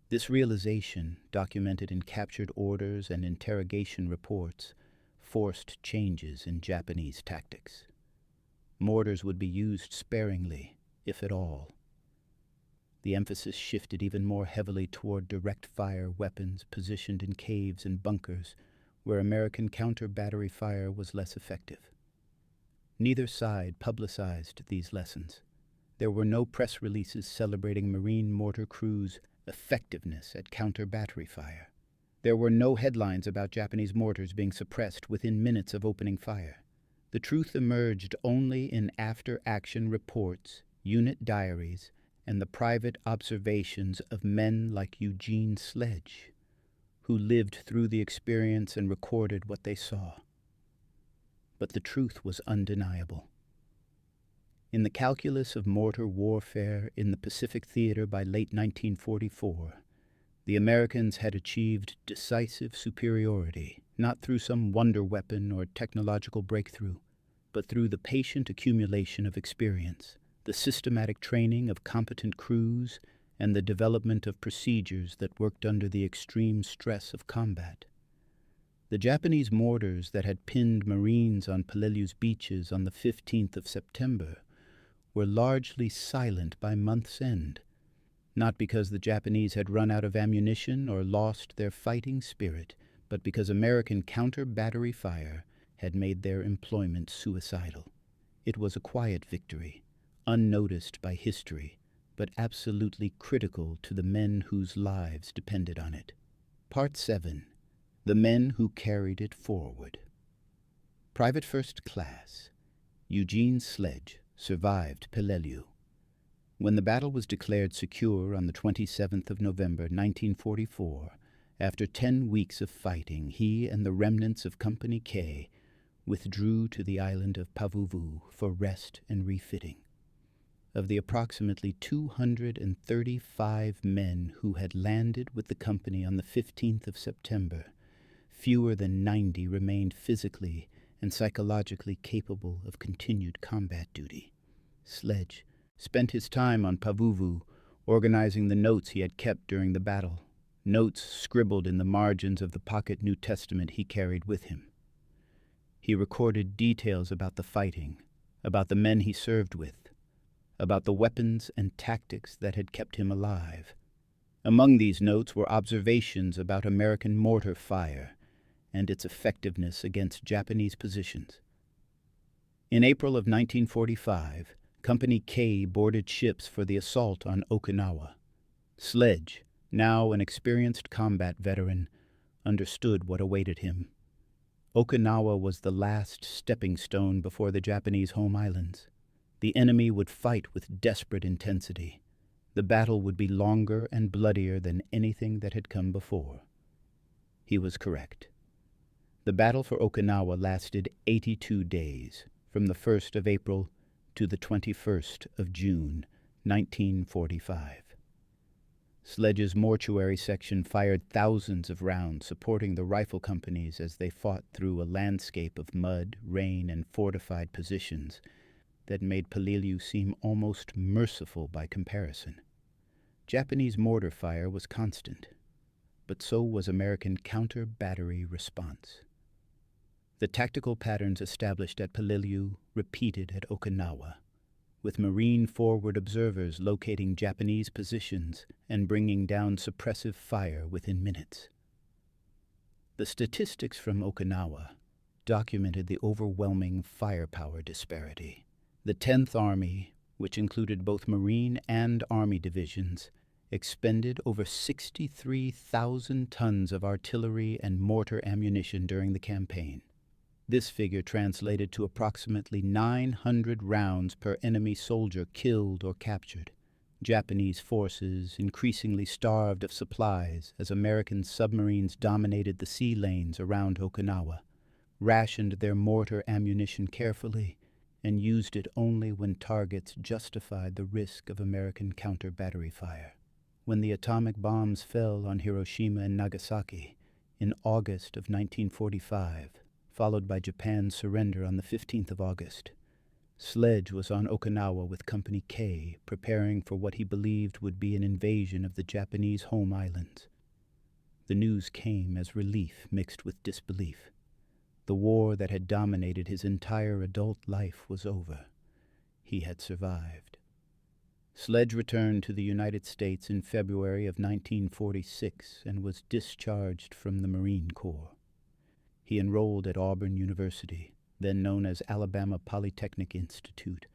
This realization, documented in captured orders and interrogation reports, forced changes in Japanese tactics. Mortars would be used sparingly, if at all. The emphasis shifted even more heavily toward direct-fire weapons positioned in caves and bunkers, where American counter-battery fire was less effective. Neither side publicized these lessons. There were no press releases celebrating Marine mortar crews' effectiveness at counter-battery fire. There were no headlines about Japanese mortars being suppressed within minutes of opening fire. The truth emerged only in after-action reports, unit diaries, and the private observations of men like Eugene Sledge, who lived through the experience and recorded what they saw. But the truth was undeniable. In the calculus of mortar warfare in the Pacific theater by late 1944, the Americans had achieved decisive superiority, not through some wonder weapon or technological breakthrough, but through the patient accumulation of experience, the systematic training of competent crews, and the development of procedures that worked under the extreme stress of combat. The Japanese mortars that had pinned Marines on Peleliu's beaches on the 15th of September were largely silent by month's end, not because the Japanese had run out of ammunition or lost their fighting spirit, but because American counter-battery fire had made their employment suicidal. It was a quiet victory, unnoticed by history, but absolutely critical to the men whose lives depended on it. Part 7. The Men Who Carried It Forward. Private First Class Eugene Sledge survived Peleliu. When the battle was declared secure on the 27th of November, 1944, after 10 weeks of fighting, he and the remnants of Company K withdrew to the island of Pavuvu for rest and refitting. Of the approximately 235 men who had landed with the company on the 15th of September, fewer than 90 remained physically and psychologically capable of continued combat duty. Sledge spent his time on Pavuvu organizing the notes he had kept during the battle, notes scribbled in the margins of the pocket New Testament he carried with him. He recorded details about the fighting, about the men he served with, about the weapons and tactics that had kept him alive. Among these notes were observations about American mortar fire and its effectiveness against Japanese positions. In April of 1945, Company K boarded ships for the assault on Okinawa. Sledge, now an experienced combat veteran, understood what awaited him. Okinawa was the last stepping stone before the Japanese home islands. The enemy would fight with desperate intensity. The battle would be longer and bloodier than anything that had come before. He was correct. The battle for Okinawa lasted 82 days, from the 1st of April to the 21st of June, 1945. Sledge's mortuary section fired thousands of rounds, supporting the rifle companies as they fought through a landscape of mud, rain, and fortified positions that made Peleliu seem almost merciful by comparison. Japanese mortar fire was constant, but so was American counter-battery response. The tactical patterns established at Peleliu repeated at Okinawa, with Marine forward observers locating Japanese positions and bringing down suppressive fire within minutes. The statistics from Okinawa documented the overwhelming firepower disparity. The 10th Army, which included both Marine and Army divisions, expended over 63,000 tons of artillery and mortar ammunition during the campaign. This figure translated to approximately 900 rounds per enemy soldier killed or captured. Japanese forces, increasingly starved of supplies as American submarines dominated the sea lanes around Okinawa, rationed their mortar ammunition carefully and used it only when targets justified the risk of American counter-battery fire. When the atomic bombs fell on Hiroshima and Nagasaki in August of 1945, followed by Japan's surrender on the 15th of August, Sledge was on Okinawa with Company K, preparing for what he believed would be an invasion of the Japanese home islands. The news came as relief mixed with disbelief. The war that had dominated his entire adult life was over. He had survived. Sledge returned to the United States in February of 1946 and was discharged from the Marine Corps. He enrolled at Auburn University, then known as Alabama Polytechnic Institute,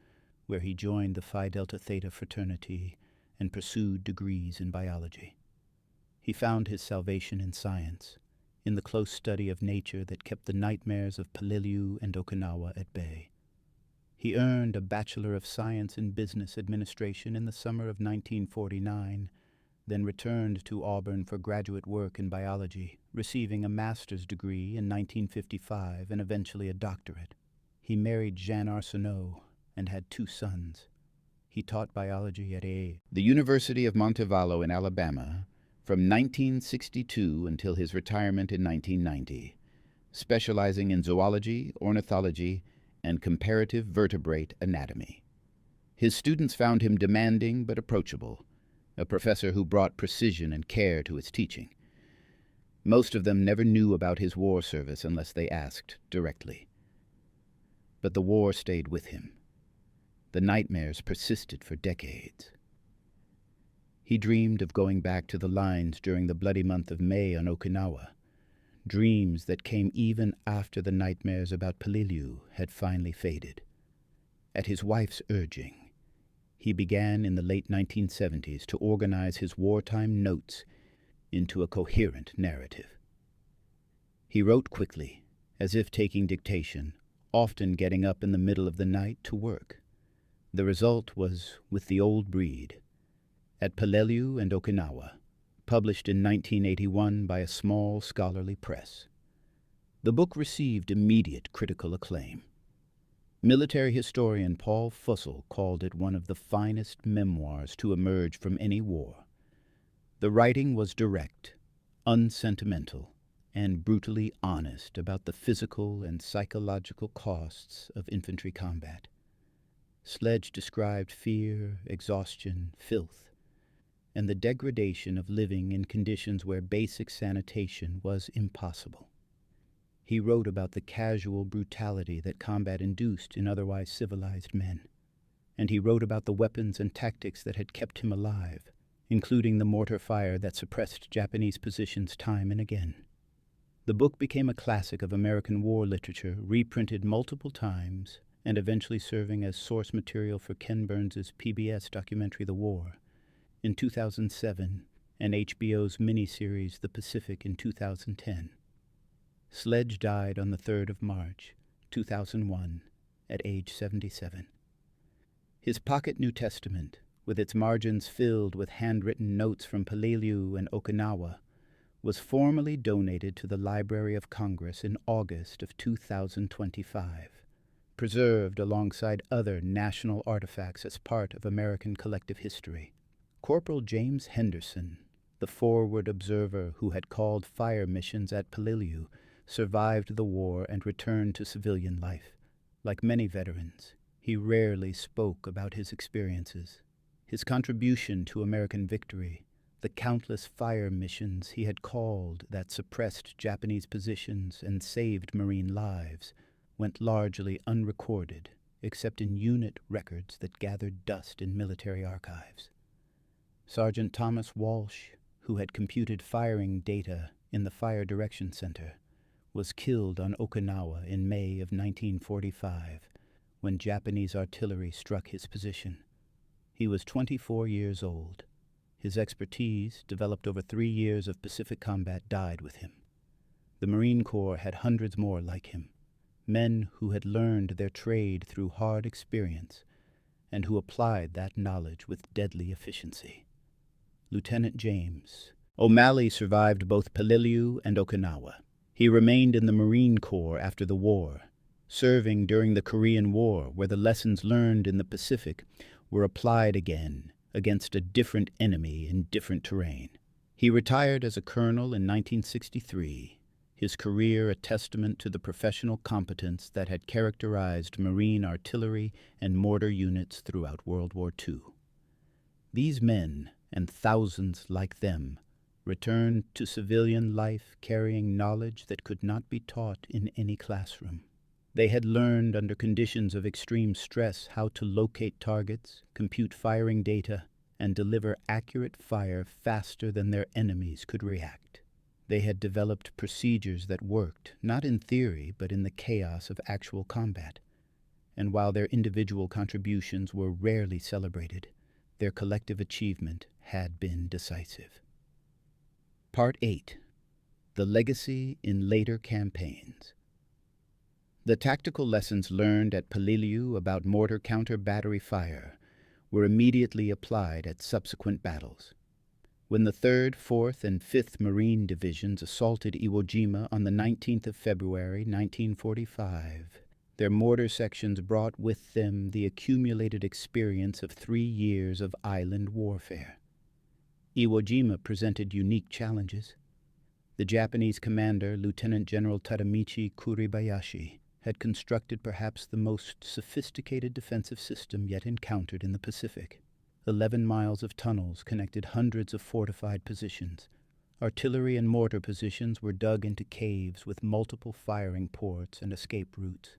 where he joined the Phi Delta Theta fraternity and pursued degrees in biology. He found his salvation in science, in the close study of nature that kept the nightmares of Peleliu and Okinawa at bay. He earned a Bachelor of Science in Business Administration in the summer of 1949, then returned to Auburn for graduate work in biology, receiving a master's degree in 1955 and eventually a doctorate. He married Jeanne Arsenault and had 2 sons. He taught biology at the University of Montevallo in Alabama from 1962 until his retirement in 1990, specializing in zoology, ornithology, and comparative vertebrate anatomy. His students found him demanding but approachable, a professor who brought precision and care to his teaching. Most of them never knew about his war service unless they asked directly. But the war stayed with him. The nightmares persisted for decades. He dreamed of going back to the lines during the bloody month of May on Okinawa, dreams that came even after the nightmares about Peleliu had finally faded. At his wife's urging, he began in the late 1970s to organize his wartime notes into a coherent narrative. He wrote quickly, as if taking dictation, often getting up in the middle of the night to work. The result was With the Old Breed, at Peleliu and Okinawa, published in 1981 by a small scholarly press. The book received immediate critical acclaim. Military historian Paul Fussell called it one of the finest memoirs to emerge from any war. The writing was direct, unsentimental, and brutally honest about the physical and psychological costs of infantry combat. Sledge described fear, exhaustion, filth, and the degradation of living in conditions where basic sanitation was impossible. He wrote about the casual brutality that combat induced in otherwise civilized men, and he wrote about the weapons and tactics that had kept him alive, including the mortar fire that suppressed Japanese positions time and again. The book became a classic of American war literature, reprinted multiple times, and eventually serving as source material for Ken Burns's PBS documentary The War in 2007 and HBO's miniseries The Pacific in 2010. Sledge died on the 3rd of March, 2001, at age 77. His pocket New Testament, with its margins filled with handwritten notes from Peleliu and Okinawa, was formally donated to the Library of Congress in August of 2025, preserved alongside other national artifacts as part of American collective history. Corporal James Henderson, the forward observer who had called fire missions at Peleliu, survived the war and returned to civilian life. Like many veterans, he rarely spoke about his experiences. his contribution to American victory, the countless fire missions he had called that suppressed Japanese positions and saved Marine lives, went largely unrecorded, except in unit records that gathered dust in military archives. Sergeant Thomas Walsh, who had computed firing data in the Fire Direction Center, was killed on Okinawa in May of 1945 when Japanese artillery struck his position. He was 24 years old. His expertise, developed over 3 years of Pacific combat, died with him. The Marine Corps had hundreds more like him, men who had learned their trade through hard experience and who applied that knowledge with deadly efficiency. Lieutenant James O'Malley survived both Peleliu and Okinawa. He remained in the Marine Corps after the war, serving during the Korean War, where the lessons learned in the Pacific were applied again against a different enemy in different terrain. He retired as a colonel in 1963, his career a testament to the professional competence that had characterized Marine artillery and mortar units throughout World War II. These men, and thousands like them, returned to civilian life carrying knowledge that could not be taught in any classroom. They had learned under conditions of extreme stress how to locate targets, compute firing data, and deliver accurate fire faster than their enemies could react. They had developed procedures that worked, not in theory, but in the chaos of actual combat. And while their individual contributions were rarely celebrated, their collective achievement had been decisive. Part 8. The Legacy in Later Campaigns. The tactical lessons learned at Peleliu about mortar counter-battery fire were immediately applied at subsequent battles. When the 3rd, 4th, and 5th Marine Divisions assaulted Iwo Jima on the 19th of February 1945, their mortar sections brought with them the accumulated experience of 3 years of island warfare. Iwo Jima presented unique challenges. The Japanese commander, Lieutenant General Tadamichi Kuribayashi, had constructed perhaps the most sophisticated defensive system yet encountered in the Pacific. 11 miles of tunnels connected hundreds of fortified positions. Artillery and mortar positions were dug into caves with multiple firing ports and escape routes.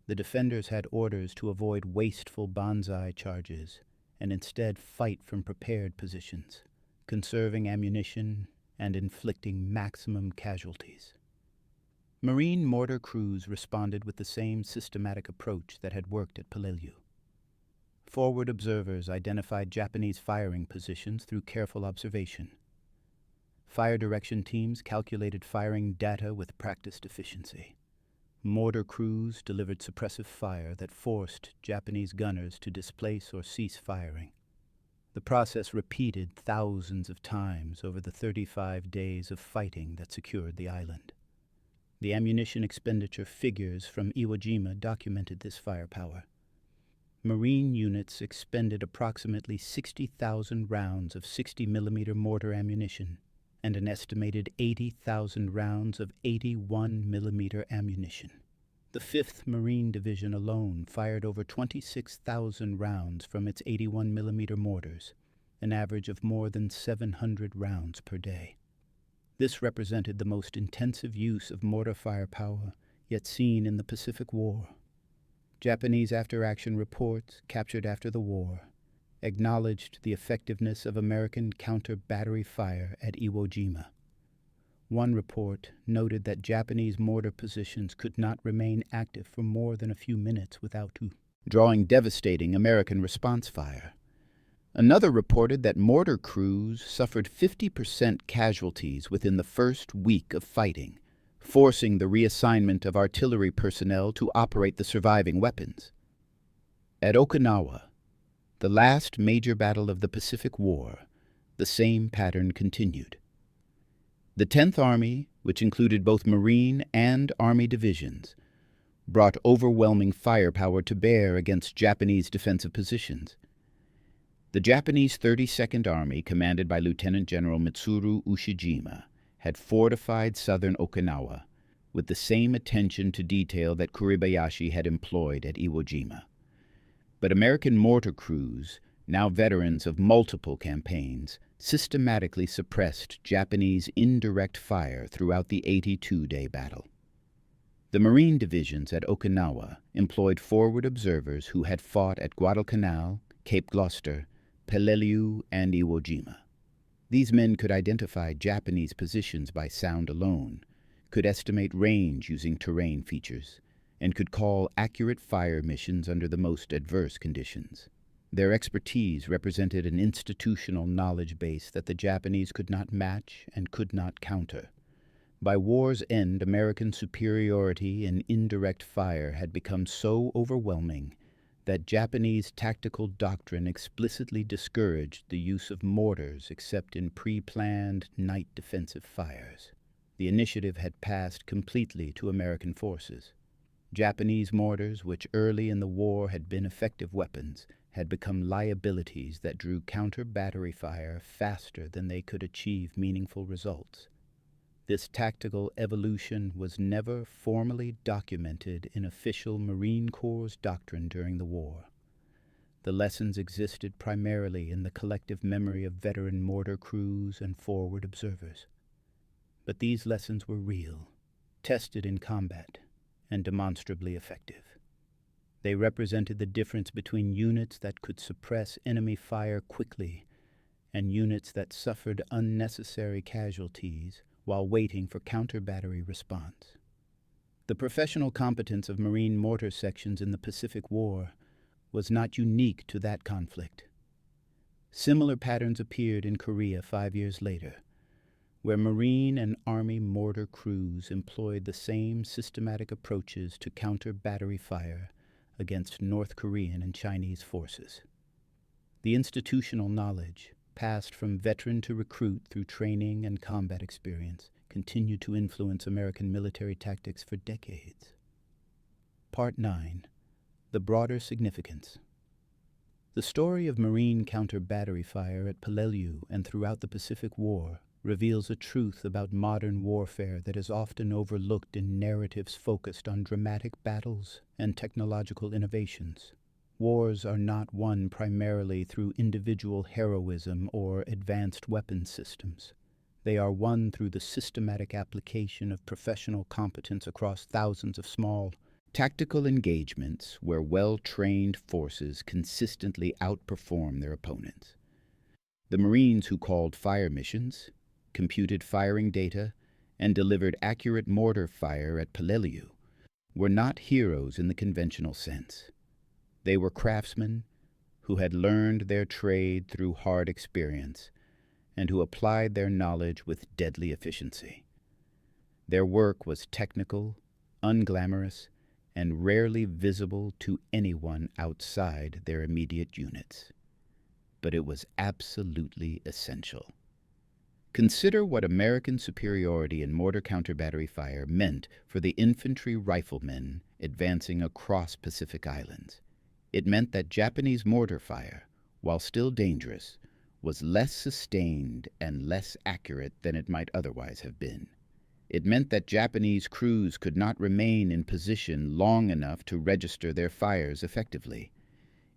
The defenders had orders to avoid wasteful banzai charges and instead fight from prepared positions, conserving ammunition and inflicting maximum casualties. Marine mortar crews responded with the same systematic approach that had worked at Peleliu. Forward observers identified Japanese firing positions through careful observation. Fire direction teams calculated firing data with practiced efficiency. Mortar crews delivered suppressive fire that forced Japanese gunners to displace or cease firing. The process repeated thousands of times over the 35 days of fighting that secured the island. The ammunition expenditure figures from Iwo Jima documented this firepower. Marine units expended approximately 60,000 rounds of 60mm mortar ammunition and an estimated 80,000 rounds of 81mm ammunition. The 5th Marine Division alone fired over 26,000 rounds from its 81mm mortars, an average of more than 700 rounds per day. This represented the most intensive use of mortar firepower yet seen in the Pacific War. Japanese after-action reports, captured after the war, acknowledged the effectiveness of American counter-battery fire at Iwo Jima. One report noted that Japanese mortar positions could not remain active for more than a few minutes without drawing devastating American response fire. Another reported that mortar crews suffered 50% casualties within the first week of fighting, forcing the reassignment of artillery personnel to operate the surviving weapons. At Okinawa, the last major battle of the Pacific War, the same pattern continued. The 10th Army, which included both Marine and Army divisions, brought overwhelming firepower to bear against Japanese defensive positions. The Japanese 32nd Army, commanded by Lieutenant General Mitsuru Ushijima, had fortified southern Okinawa with the same attention to detail that Kuribayashi had employed at Iwo Jima. But American mortar crews now veterans of multiple campaigns, systematically suppressed Japanese indirect fire throughout the 82-day battle. The Marine divisions at Okinawa employed forward observers who had fought at Guadalcanal, Cape Gloucester, Peleliu, and Iwo Jima. These men could identify Japanese positions by sound alone, could estimate range using terrain features, and could call accurate fire missions under the most adverse conditions. Their expertise represented an institutional knowledge base that the Japanese could not match and could not counter. By war's end, American superiority in indirect fire had become so overwhelming that Japanese tactical doctrine explicitly discouraged the use of mortars except in pre-planned night defensive fires. The initiative had passed completely to American forces. Japanese mortars, which early in the war had been effective weapons, had become liabilities that drew counter-battery fire faster than they could achieve meaningful results. This tactical evolution was never formally documented in official Marine Corps' doctrine during the war. The lessons existed primarily in the collective memory of veteran mortar crews and forward observers. But these lessons were real, tested in combat, and demonstrably effective. They represented the difference between units that could suppress enemy fire quickly and units that suffered unnecessary casualties while waiting for counter-battery response. The professional competence of Marine mortar sections in the Pacific War was not unique to that conflict. Similar patterns appeared in Korea 5 years later, where Marine and Army mortar crews employed the same systematic approaches to counter-battery fire against North Korean and Chinese forces. The institutional knowledge, passed from veteran to recruit through training and combat experience, continued to influence American military tactics for decades. Part 9. The Broader Significance. The story of Marine counter-battery fire at Peleliu and throughout the Pacific War reveals a truth about modern warfare that is often overlooked in narratives focused on dramatic battles and technological innovations. Wars are not won primarily through individual heroism or advanced weapons systems. They are won through the systematic application of professional competence across thousands of small, tactical engagements where well-trained forces consistently outperform their opponents. The Marines who called fire missions, computed firing data, and delivered accurate mortar fire at Peleliu were not heroes in the conventional sense. They were craftsmen who had learned their trade through hard experience and who applied their knowledge with deadly efficiency. Their work was technical, unglamorous, and rarely visible to anyone outside their immediate units. But it was absolutely essential. Consider what American superiority in mortar counter-battery fire meant for the infantry riflemen advancing across Pacific Islands. It meant that Japanese mortar fire, while still dangerous, was less sustained and less accurate than it might otherwise have been. It meant that Japanese crews could not remain in position long enough to register their fires effectively.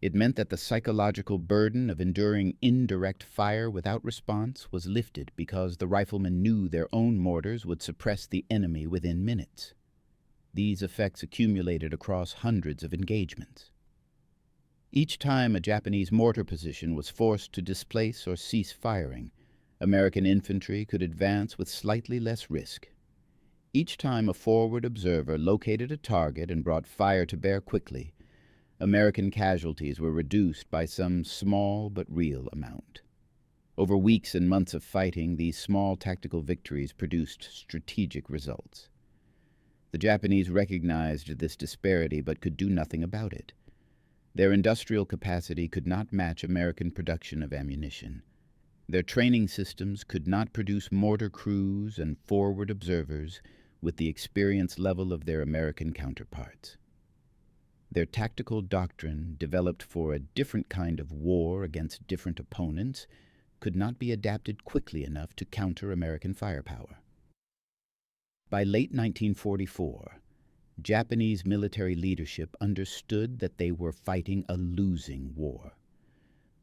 It meant that the psychological burden of enduring indirect fire without response was lifted because the riflemen knew their own mortars would suppress the enemy within minutes. These effects accumulated across hundreds of engagements. Each time a Japanese mortar position was forced to displace or cease firing, American infantry could advance with slightly less risk. Each time a forward observer located a target and brought fire to bear quickly, American casualties were reduced by some small but real amount. Over weeks and months of fighting, these small tactical victories produced strategic results. The Japanese recognized this disparity but could do nothing about it. Their industrial capacity could not match American production of ammunition. Their training systems could not produce mortar crews and forward observers with the experience level of their American counterparts. Their tactical doctrine, developed for a different kind of war against different opponents, could not be adapted quickly enough to counter American firepower. By late 1944, Japanese military leadership understood that they were fighting a losing war.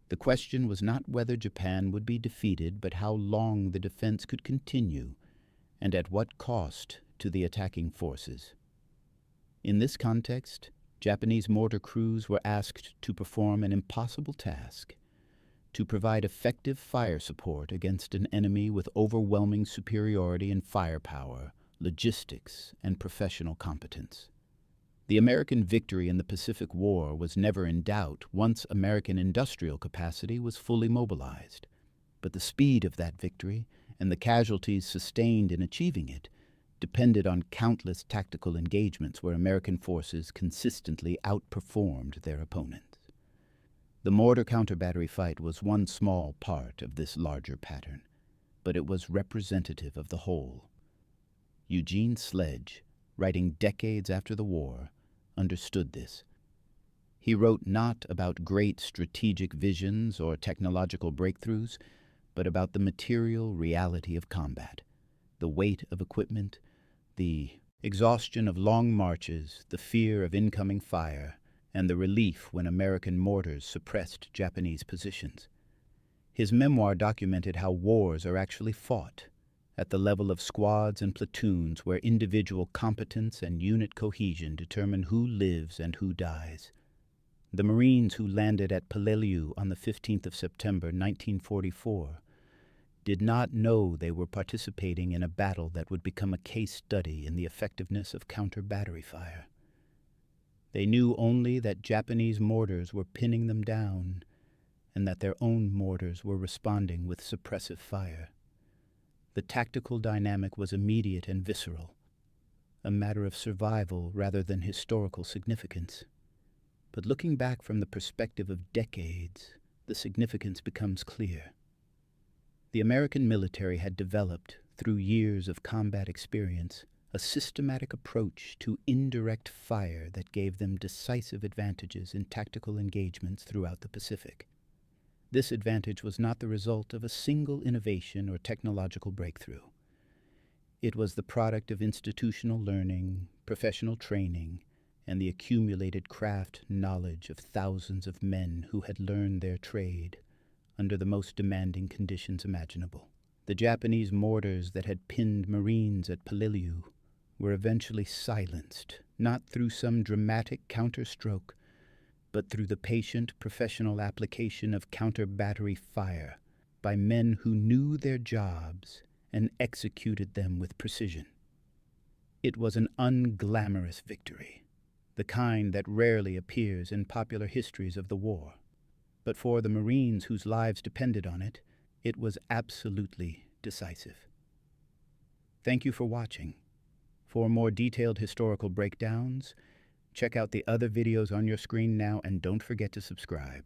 The question was not whether Japan would be defeated, but how long the defense could continue, and at what cost to the attacking forces. In this context, Japanese mortar crews were asked to perform an impossible task: to provide effective fire support against an enemy with overwhelming superiority in firepower, logistics, and professional competence. The American victory in the Pacific War was never in doubt once American industrial capacity was fully mobilized, but the speed of that victory and the casualties sustained in achieving it depended on countless tactical engagements where American forces consistently outperformed their opponents. The mortar counter-battery fight was one small part of this larger pattern, but it was representative of the whole. Eugene Sledge, writing decades after the war, understood this. He wrote not about great strategic visions or technological breakthroughs, but about the material reality of combat, the weight of equipment, the exhaustion of long marches, the fear of incoming fire, and the relief when American mortars suppressed Japanese positions. His memoir documented how wars are actually fought, at the level of squads and platoons where individual competence and unit cohesion determine who lives and who dies. The Marines who landed at Peleliu on the 15th of September 1944 did not know they were participating in a battle that would become a case study in the effectiveness of counter-battery fire. They knew only that Japanese mortars were pinning them down, and that their own mortars were responding with suppressive fire. The tactical dynamic was immediate and visceral, a matter of survival rather than historical significance. But looking back from the perspective of decades, the significance becomes clear. The American military had developed, through years of combat experience, a systematic approach to indirect fire that gave them decisive advantages in tactical engagements throughout the Pacific. This advantage was not the result of a single innovation or technological breakthrough. It was the product of institutional learning, professional training, and the accumulated craft knowledge of thousands of men who had learned their trade under the most demanding conditions imaginable. The Japanese mortars that had pinned Marines at Peleliu were eventually silenced, not through some dramatic counterstroke, but through the patient professional application of counter-battery fire by men who knew their jobs and executed them with precision. It was an unglamorous victory, the kind that rarely appears in popular histories of the war. But for the Marines whose lives depended on it, it was absolutely decisive. Thank you for watching. For more detailed historical breakdowns, check out the other videos on your screen now, and don't forget to subscribe.